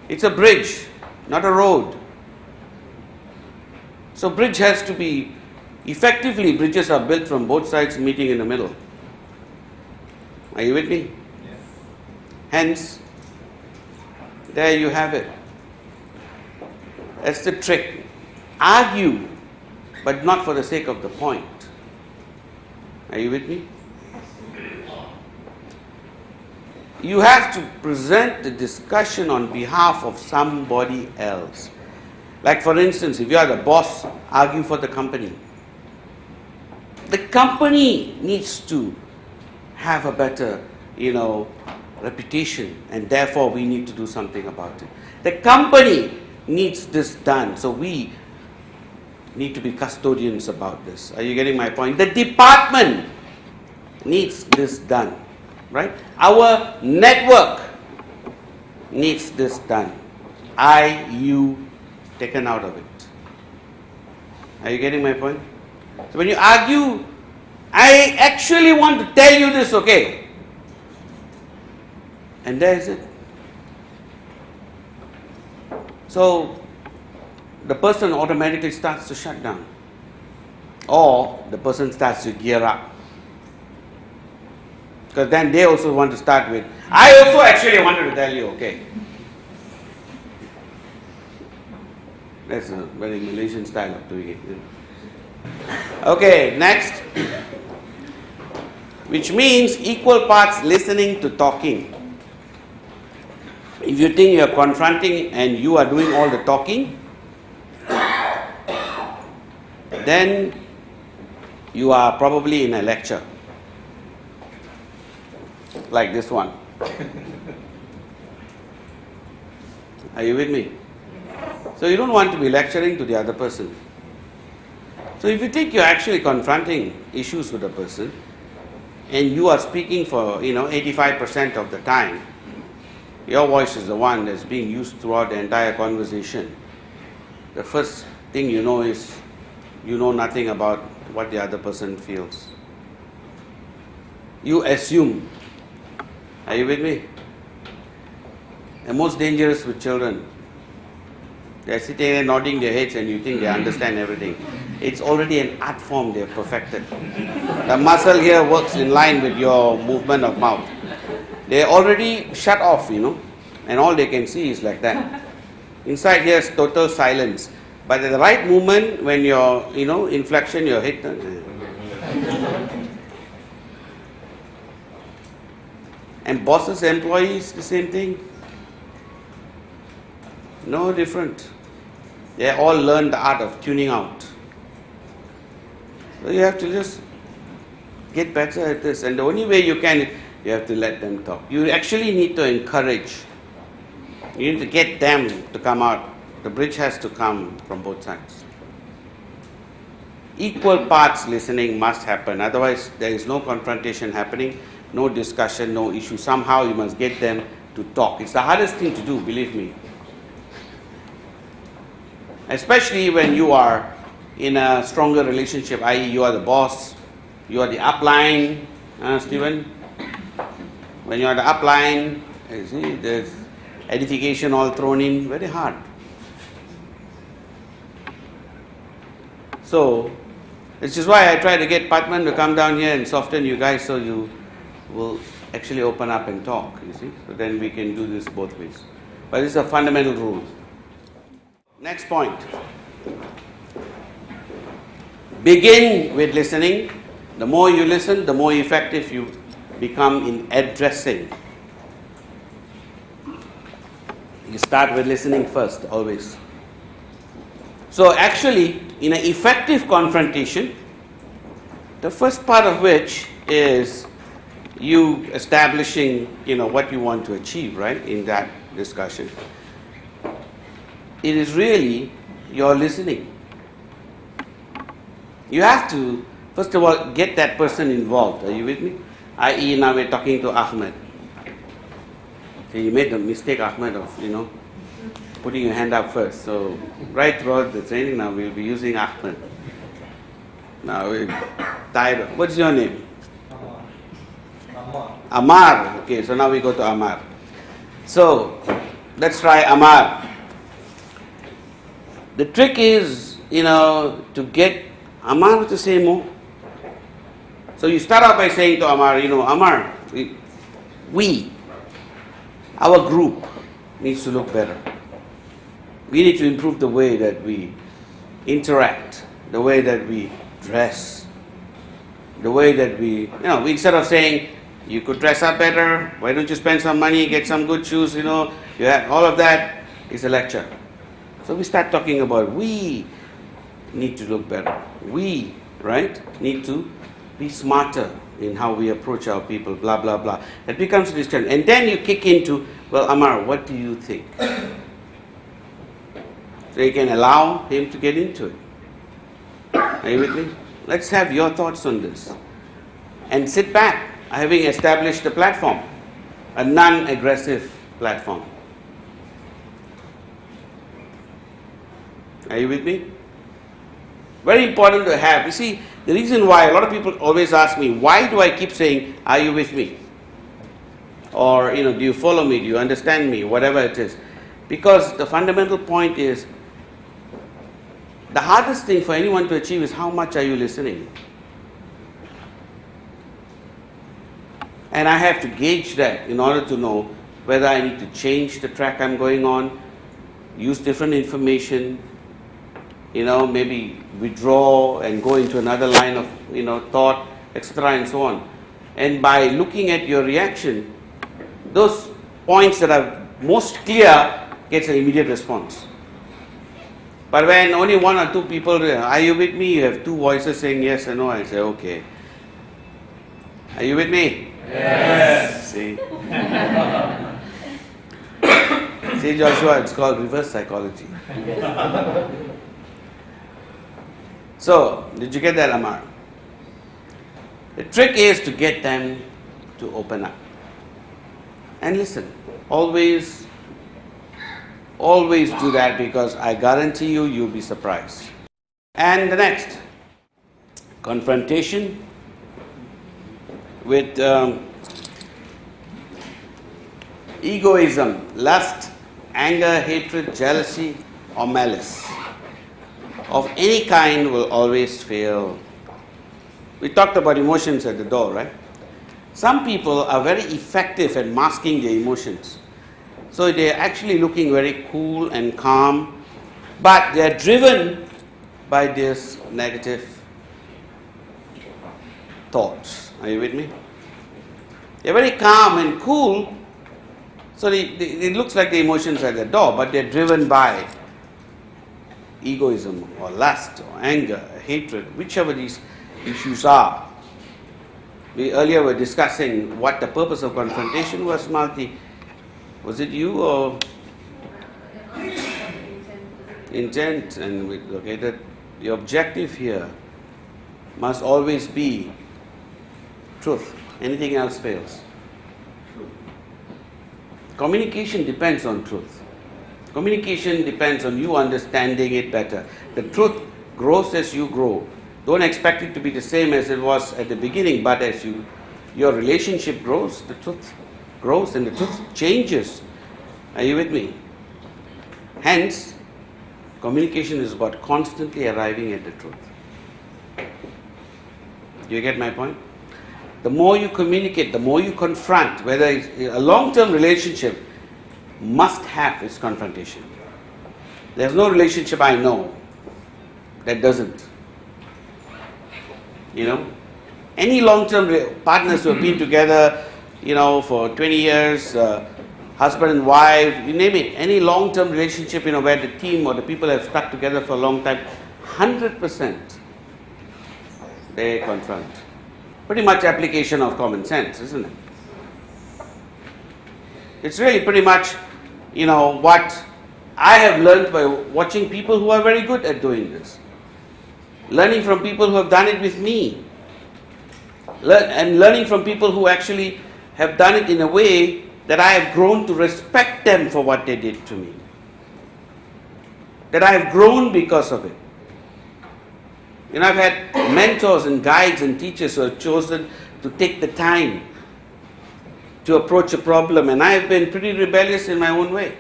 B: It's a bridge, not a road. So bridge has to be, effectively bridges are built from both sides meeting in the middle. Are you with me?
C: Yes.
B: Hence, there you have it. That's the trick. Argue, but not for the sake of the point. Are you with me? You have to present the discussion on behalf of somebody else. Like for instance, if you are the boss, argue for the company. The company needs to have a better, reputation, and therefore we need to do something about it. The company needs this done, so we need to be custodians about this. Are you getting my point? The department needs this done, right? Our network needs this done. You taken out of it. Are you getting my point? So when you argue, I actually want to tell you this, okay? And there is it. So the person automatically starts to shut down. Or the person starts to gear up. Because then they also want to start with, I also actually wanted to tell you, okay? That's a very Malaysian style of doing it. Okay, next. Which means equal parts listening to talking. If you think you are confronting and you are doing all the talking, then you are probably in a lecture. Like this one. Are you with me? So you don't want to be lecturing to the other person. So if you think you're actually confronting issues with a person and you are speaking for 85% of the time, your voice is the one that's being used throughout the entire conversation, the first thing you know is you know nothing about what the other person feels. You assume. Are you with me? The most dangerous with children. They're sitting there nodding their heads and you think they understand everything. It's already an art form they've perfected. The muscle here works in line with your movement of mouth. They're already shut off, and all they can see is like that. Inside here is total silence. But at the right moment, when your, inflection, your head turns. And bosses, employees, the same thing. No different. They all learned the art of tuning out. So you have to just get better at this. And the only way you can, you have to let them talk. You actually need to encourage. You need to get them to come out. The bridge has to come from both sides. Equal parts listening must happen. Otherwise, there is no confrontation happening, no discussion, no issue. Somehow you must get them to talk. It's the hardest thing to do, believe me. Especially when you are in a stronger relationship, i.e. you are the boss, you are the upline, Stephen? When you are the upline, you see, there's edification all thrown in, very hard. So, Which is why I try to get Patman to come down here and soften you guys so you will actually open up and talk, you see. So then we can do this both ways. But this is a fundamental rule. Next point. Begin with listening. The more you listen, the more effective you become in addressing. You start with listening first, always. So actually, in an effective confrontation, the first part of which is you establishing, what you want to achieve, right, in that discussion. It is really your listening. You have to, first of all, get that person involved. Are you with me? I.e., now we're talking to Ahmed. So you made the mistake, Ahmed, of, putting your hand up first. So right throughout the training now, we'll be using Ahmed. Now we're tired. What's your name? Amar. Okay, so now we go to Amar. So let's try Amar. The trick is, to get Amar to say more. So you start out by saying to Amar, Amar, our group needs to look better. We need to improve the way that we interact, the way that we dress, the way that we instead of saying, you could dress up better, why don't you spend some money, get some good shoes, all of that is a lecture. So we start talking about we need to look better. We, need to be smarter in how we approach our people, blah, blah, blah. It becomes a discussion. And then you kick into, well, Amar, what do you think? So you can allow him to get into it. Are you with me? Let's have your thoughts on this. And sit back, having established a platform, a non-aggressive platform. Are you with me? Very important to have. You see, the reason why a lot of people always ask me, why do I keep saying, are you with me? Or, do you follow me? Do you understand me? Whatever it is. Because the fundamental point is, the hardest thing for anyone to achieve is how much are you listening? And I have to gauge that in order to know whether I need to change the track I'm going on, use different information, maybe withdraw and go into another line of, thought, etc. and so on. And by looking at your reaction, those points that are most clear gets an immediate response. But when only one or two people, are you with me? You have two voices saying yes and no. I say, okay. Are you with me?
D: Yes.
B: See? See, Joshua, it's called reverse psychology. So, did you get that, Amar? The trick is to get them to open up. And listen, always do that, because I guarantee you'll be surprised. And the next, confrontation with egoism, lust, anger, hatred, jealousy, or malice of any kind will always fail. We talked about emotions at the door, right? Some people are very effective at masking their emotions. So they're actually looking very cool and calm, but they're driven by this negative thoughts. Are you with me? They're very calm and cool, so it looks like the emotions are at the door, but they're driven by egoism or lust or anger, hatred, whichever these issues are. We earlier were discussing what the purpose of confrontation was, Malti. Was it you or intent? And we located the objective here must always be truth. Anything else fails. Communication depends on truth. Communication depends on you understanding it better. The truth grows as you grow. Don't expect it to be the same as it was at the beginning, but as your relationship grows, the truth grows and the truth changes. Are you with me? Hence, communication is about constantly arriving at the truth. Do you get my point? The more you communicate, the more you confront, whether it's a long-term relationship, must have its confrontation. There's no relationship I know that doesn't. You know? Any long-term partners who have been together, you know, for 20 years, husband and wife, you name it, any long-term relationship, you know, where the team or the people have stuck together for a long time, 100% they confront. Pretty much application of common sense, isn't it? It's really pretty much, you know, what I have learned by watching people who are very good at doing this. Learning from people who have done it with me. And learning from people who actually have done it in a way that I have grown to respect them for what they did to me. That I have grown because of it. You know, I've had mentors and guides and teachers who have chosen to take the time to approach a problem, and I have been pretty rebellious in my own way.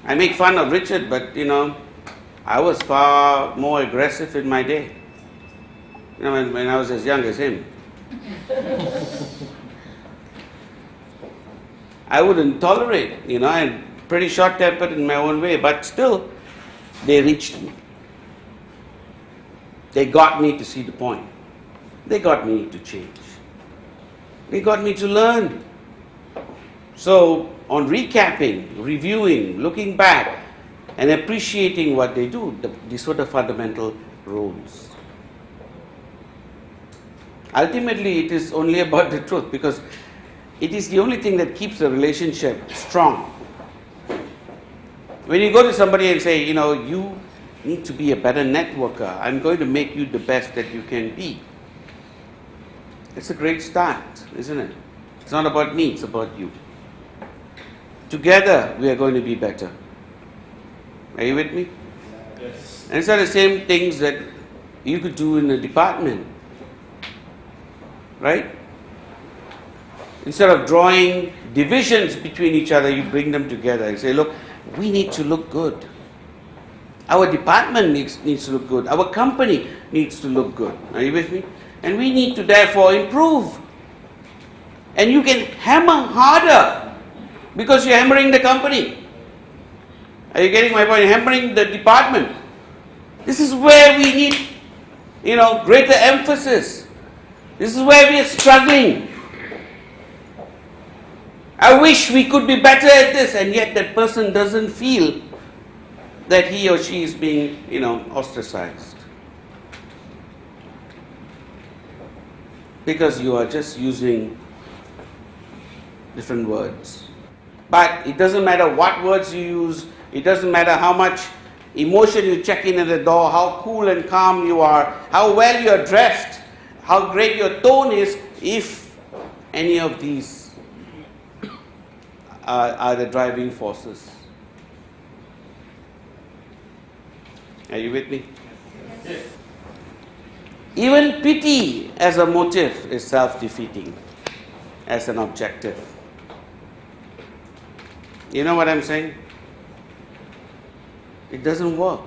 B: I make fun of Richard, but you know, I was far more aggressive in my day. You know, when I was as young as him. I wouldn't tolerate, you know, I'm pretty short-tempered in my own way, but still, they reached me. They got me to see the point. They got me to change. They got me to learn. So, on recapping, reviewing, looking back, and appreciating what they do, these were the fundamental rules. Ultimately, it is only about the truth, because it is the only thing that keeps the relationship strong. When you go to somebody and say, you know, you need to be a better networker, I'm going to make you the best that you can be. It's a great start, isn't it? It's not about me, it's about you. Together, we are going to be better. Are you with me?
D: Yes.
B: And these are the same things that you could do in a department. Right? Instead of drawing divisions between each other, you bring them together and say, look, we need to look good. Our department needs to look good. Our company needs to look good. Are you with me? And we need to therefore improve. And you can hammer harder because you're hammering the company. Are you getting my point? Hammering the department. This is where we need, you know, greater emphasis. This is where we are struggling. I wish we could be better at this, and yet that person doesn't feel that he or she is being, you know, ostracized. Because you are just using different words. But it doesn't matter what words you use, it doesn't matter how much emotion you check in at the door, how cool and calm you are, how well you are dressed, how great your tone is, if any of these are the driving forces. Are you with me?
D: Yes.
B: Even pity as a motive is self-defeating as an objective. You know what I'm saying? It doesn't work.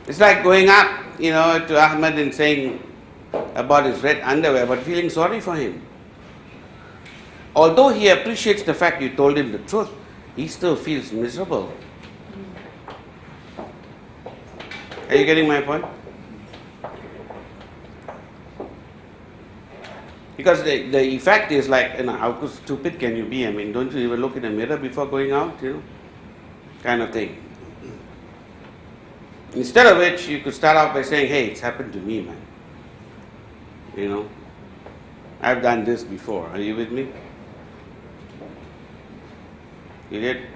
B: It's like going up, you know, to Ahmed and saying about his red underwear, but feeling sorry for him. Although he appreciates the fact you told him the truth, he still feels miserable. Are you getting my point? Because the effect is like, you know, how stupid can you be? I mean, don't you even look in the mirror before going out, you know? Kind of thing. Instead of which, you could start out by saying, hey, it's happened to me, man. You know? I've done this before. Are you with me? You did?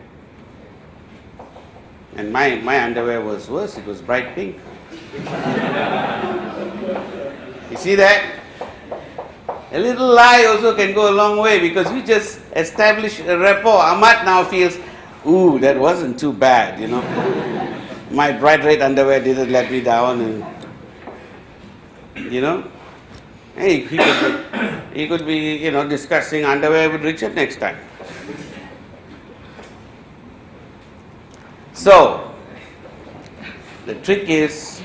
B: And my underwear was worse. It was bright pink. You see that? A little lie also can go a long way, because you just establish a rapport. Ahmad now feels, ooh, that wasn't too bad, you know. My bright red underwear didn't let me down, and you know. Hey, he could be, you know, discussing underwear with Richard next time. So, The trick is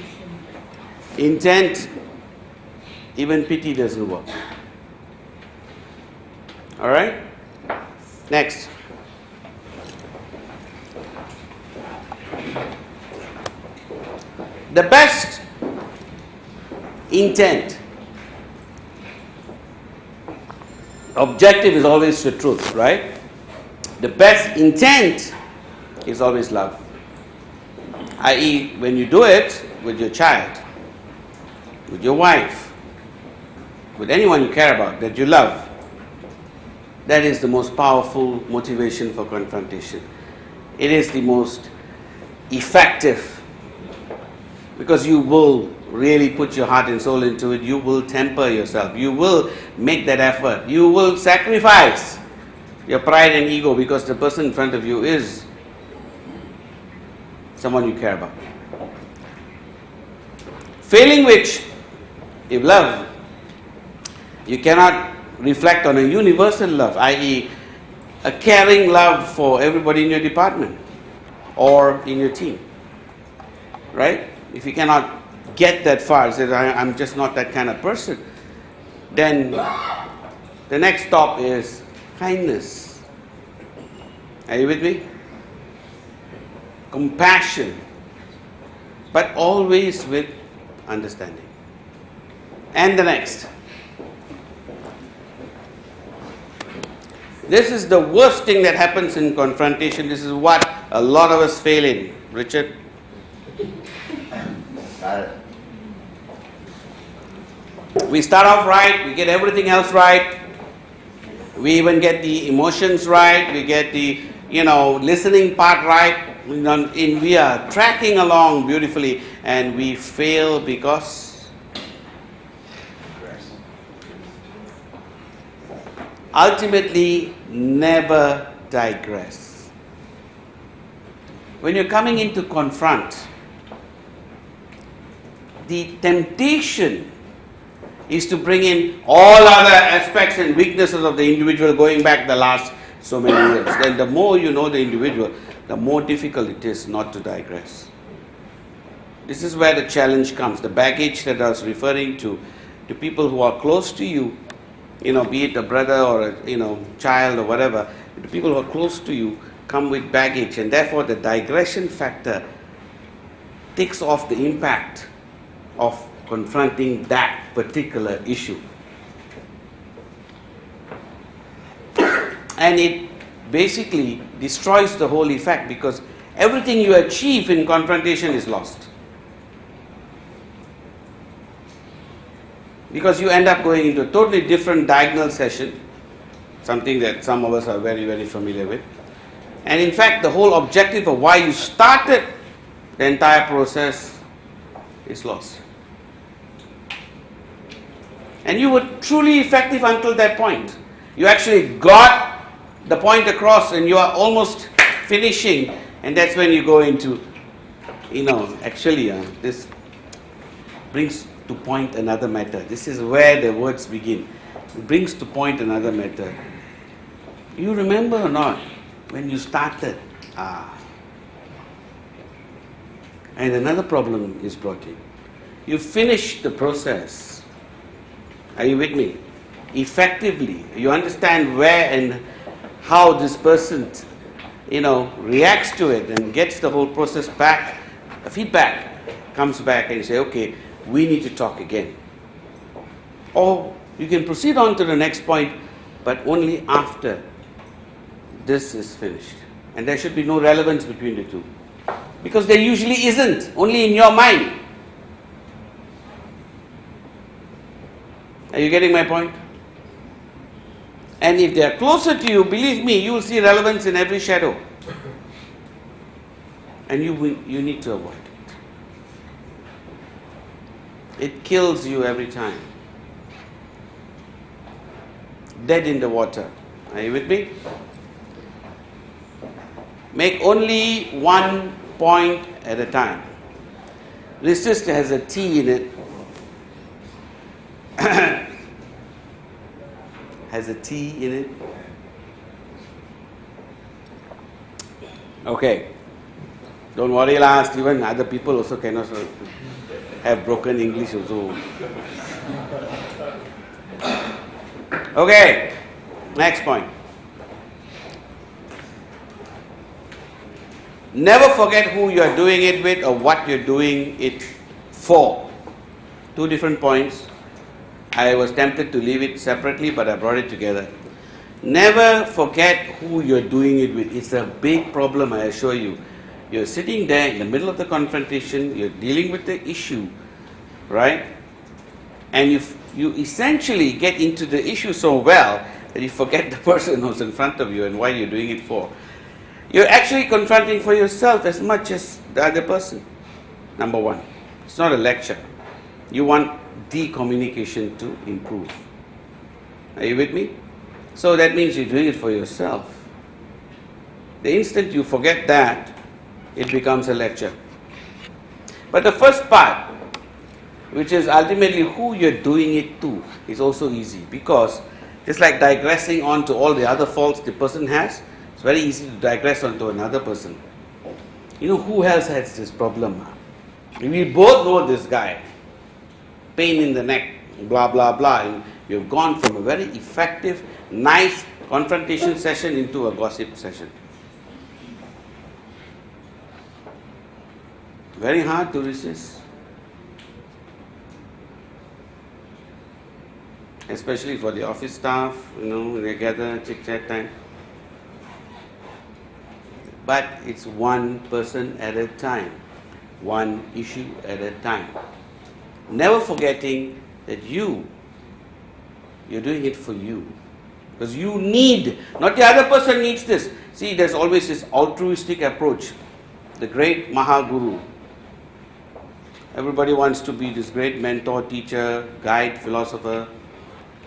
B: intent, even pity doesn't work. All right? Next. The best intent. Objective is always the truth, right? The best intent is always love. I.e., when you do it with your child, with your wife, with anyone you care about, that you love, that is the most powerful motivation for confrontation. It is the most effective, because you will really put your heart and soul into it. You will temper yourself. You will make that effort. You will sacrifice your pride and ego, because the person in front of you is someone you care about. Failing which, if love, you cannot reflect on a universal love, i.e., a caring love for everybody in your department or in your team. Right? If you cannot get that far, say, I'm just not that kind of person, then the next stop is kindness. Are you with me? Compassion, but always with understanding. And the next. This is the worst thing that happens in confrontation. This is what a lot of us fail in. Richard? We start off right, we get everything else right. We even get the emotions right, we get the, listening part right. We are tracking along beautifully, and we fail because ultimately never digress. When you're coming in to confront, the temptation is to bring in all other aspects and weaknesses of the individual going back the last so many years. Then the more you know the individual, the more difficult it is not to digress. This is where the challenge comes. The baggage that I was referring to people who are close to you, be it a brother or a child or whatever, the people who are close to you come with baggage, and therefore the digression factor takes off the impact of confronting that particular issue. And it basically destroys the whole effect, because everything you achieve in confrontation is lost. Because you end up going into a totally different diagonal session, something that some of us are very, very familiar with. And in fact, the whole objective of why you started the entire process is lost. And you were truly effective until that point. You actually got the point across and you are almost finishing, and that's when you go into, this brings to point another matter. This is where the words begin. It brings to point another matter. You remember or not, when you started, and another problem is brought in. You finish the process. Are you with me? Effectively. You understand where and how this person, reacts to it and gets the whole process back. The feedback comes back and you say, okay, we need to talk again. Or you can proceed on to the next point, but only after this is finished. And there should be no relevance between the two. Because there usually isn't, only in your mind. Are you getting my point? And if they are closer to you, believe me, you will see relevance in every shadow. And you need to avoid it. It kills you every time. Dead in the water. Are you with me? Make only one point at a time. Resist has a T in it. Has a T in it. Okay. Don't worry, last even other people also cannot have broken English also. Okay, next point. Never forget who you are doing it with or what you're doing it for. Two different points. I was tempted to leave it separately, but I brought it together. Never forget who you're doing it with. It's a big problem, I assure you. You're sitting there in the middle of the confrontation, you're dealing with the issue, right? And you essentially get into the issue so well that you forget the person who's in front of you and why you're doing it for. You're actually confronting for yourself as much as the other person. Number one, it's not a lecture. You want the communication to improve. Are you with me? So that means you're doing it for yourself. The instant you forget that, it becomes a lecture. But the first part, which is ultimately who you're doing it to, is also easy, because it's like digressing onto all the other faults the person has. It's very easy to digress onto another person. You know, who else has this problem? We both know this guy. Pain in the neck, blah, blah, blah. And you've gone from a very effective, nice confrontation session into a gossip session. Very hard to resist. Especially for the office staff, when they gather, chit-chat time. But it's one person at a time, one issue at a time. Never forgetting that you're doing it for you. Because you need, not the other person needs this. See, there's always this altruistic approach. The great Mahaguru. Everybody wants to be this great mentor, teacher, guide, philosopher.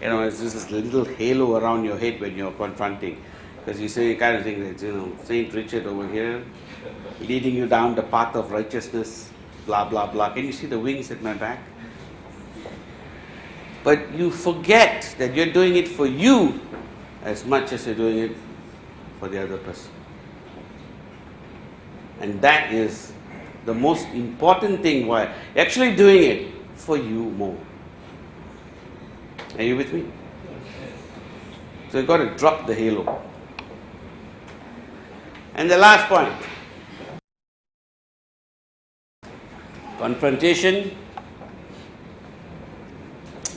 B: It's just this little halo around your head when you're confronting. Because you say, you kind of think that, Saint Richard over here, leading you down the path of righteousness, blah, blah, blah. Can you see the wings at my back? But you forget that you're doing it for you as much as you're doing it for the other person. And that is the most important thing, why you're actually doing it for you more. Are you with me? So you've got to drop the halo. And the last point. Confrontation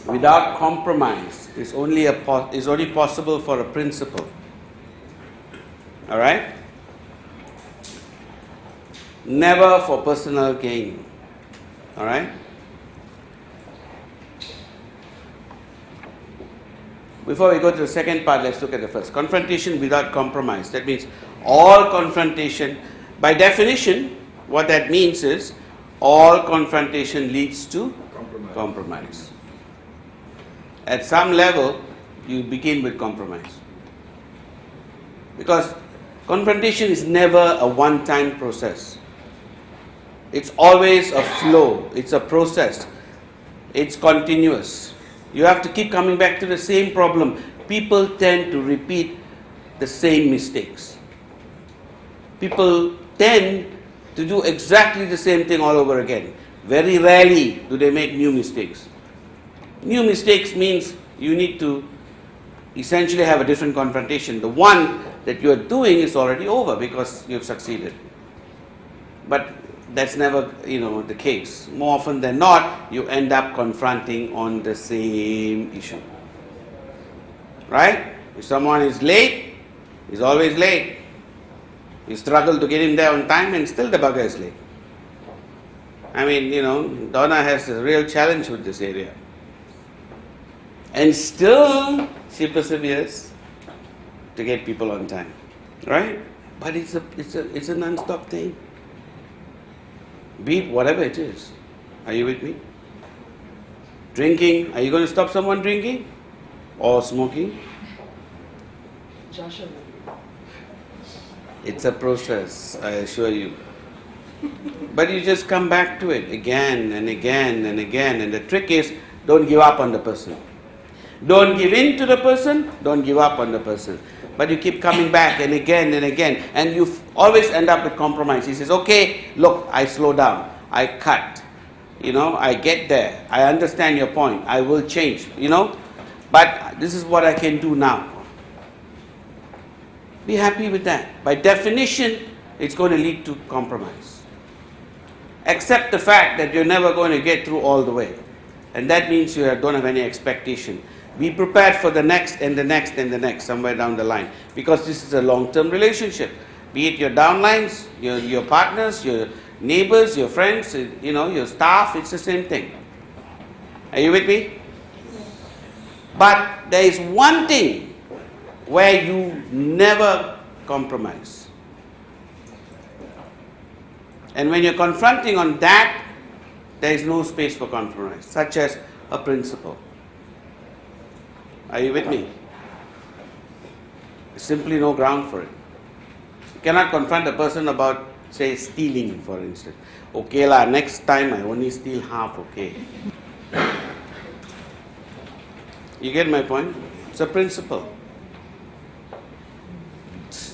B: without compromise is only possible for a principle. All right? Never for personal gain. All right? Before we go to the second part, let's look at the first. Confrontation without compromise. That means all confrontation, by definition, what that means is all confrontation leads to compromise. At some level, you begin with compromise. Because confrontation is never a one-time process. It's always a flow. It's a process. It's continuous. You have to keep coming back to the same problem. People tend to repeat the same mistakes. People tend to do exactly the same thing all over again. Very rarely do they make new mistakes. New mistakes means you need to essentially have a different confrontation. The one that you are doing is already over because you've succeeded. But that's never, the case. More often than not, you end up confronting on the same issue. Right? If someone is late, he's always late. You struggle to get him there on time and still the bugger is late. Donna has a real challenge with this area. And still, she perseveres to get people on time. Right? But it's a non-stop thing. Be it whatever it is. Are you with me? Drinking. Are you going to stop someone drinking? Or smoking?
E: Joshua.
B: It's a process, I assure you. But you just come back to it again and again and again. And the trick is, don't give up on the person. Don't give in to the person, don't give up on the person. But you keep coming back and again, and you always end up with compromise. He says, okay, look, I slow down, I cut, I get there, I understand your point, I will change, but this is what I can do now. Be happy with that. By definition, it's going to lead to compromise. Accept the fact that you're never going to get through all the way. And that means you don't have any expectation. Be prepared for the next and the next and the next, somewhere down the line. Because this is a long-term relationship. Be it your downlines, your partners, your neighbors, your friends, your staff, it's the same thing. Are you with me? But there is one thing where you never compromise. And when you're confronting on that, there is no space for compromise, such as a principle. Are you with me? There's simply no ground for it. You cannot confront a person about, say, stealing, for instance. Okay lah, next time I only steal half, okay. You get my point? It's a principle.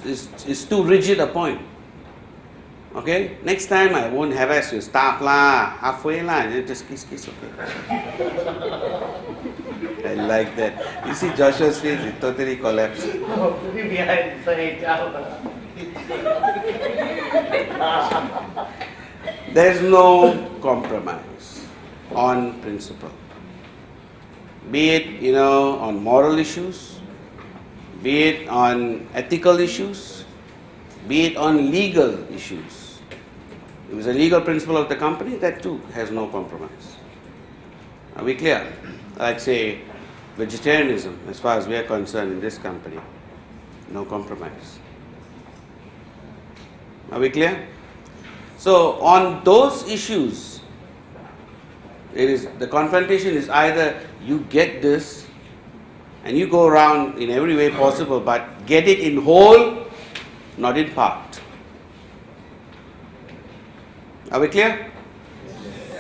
B: It's too rigid a point. Okay? Next time I won't harass your staff lah, halfway lah, just kiss, okay. I like that. You see Joshua's face, it totally collapsed. There's no compromise on principle. Be it, on moral issues, be it on ethical issues, be it on legal issues. If it's a legal principle of the company, that too has no compromise. Are we clear? Like say, vegetarianism, as far as we are concerned in this company, no compromise. Are we clear? So on those issues, the confrontation is either you get this and you go around in every way possible, but get it in whole, not in part. Are we clear?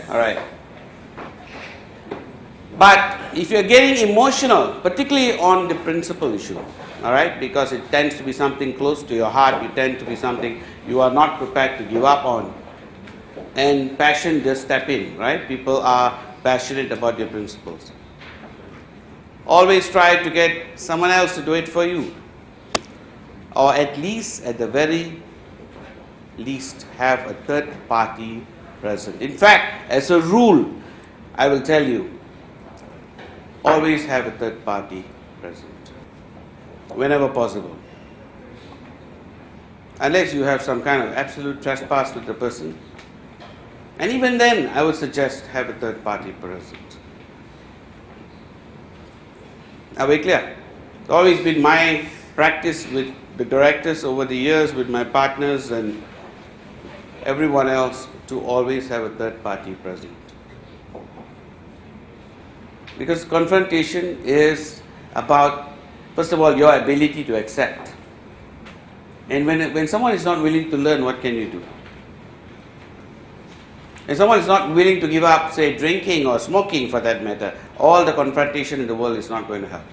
B: All right. But if you're getting emotional, particularly on the principle issue, all right, because it tends to be something close to your heart, it tends to be something you are not prepared to give up on, and passion just step in, right? People are passionate about your principles. Always try to get someone else to do it for you, or at the very least, have a third party present. In fact, as a rule, I will tell you, always have a third party present, whenever possible. Unless you have some kind of absolute trespass with the person. And even then, I would suggest have a third party present. Are we clear? It's always been my practice with the directors over the years, with my partners and everyone else, to always have a third party present. Because confrontation is about, first of all, your ability to accept. And when someone is not willing to learn, what can you do? If someone is not willing to give up, say, drinking or smoking for that matter, all the confrontation in the world is not going to help.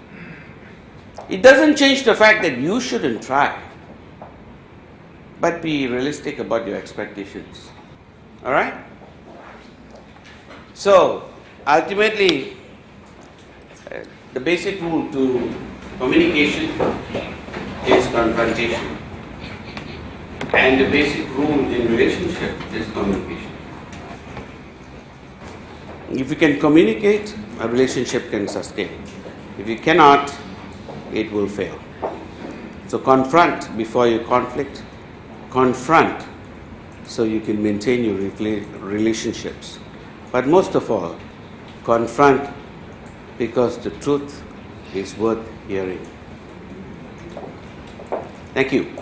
B: It doesn't change the fact that you shouldn't try, but be realistic about your expectations. All right? So, ultimately, the basic rule to communication is confrontation. And the basic rule in relationship is communication. If you can communicate, a relationship can sustain. If you cannot, it will fail. So confront before you conflict. Confront so you can maintain your relationships. But most of all, confront because the truth is worth hearing. Thank you.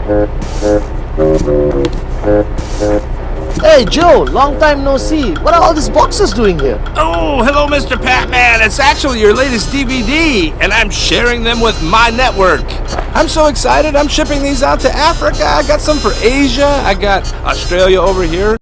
A: Hey Joe, long time no see. What are all these boxes doing here?
E: Oh, hello, Mr. Patman. It's actually your latest DVD, and I'm sharing them with my network. I'm so excited. I'm shipping these out to Africa. I got some for Asia. I got Australia over here.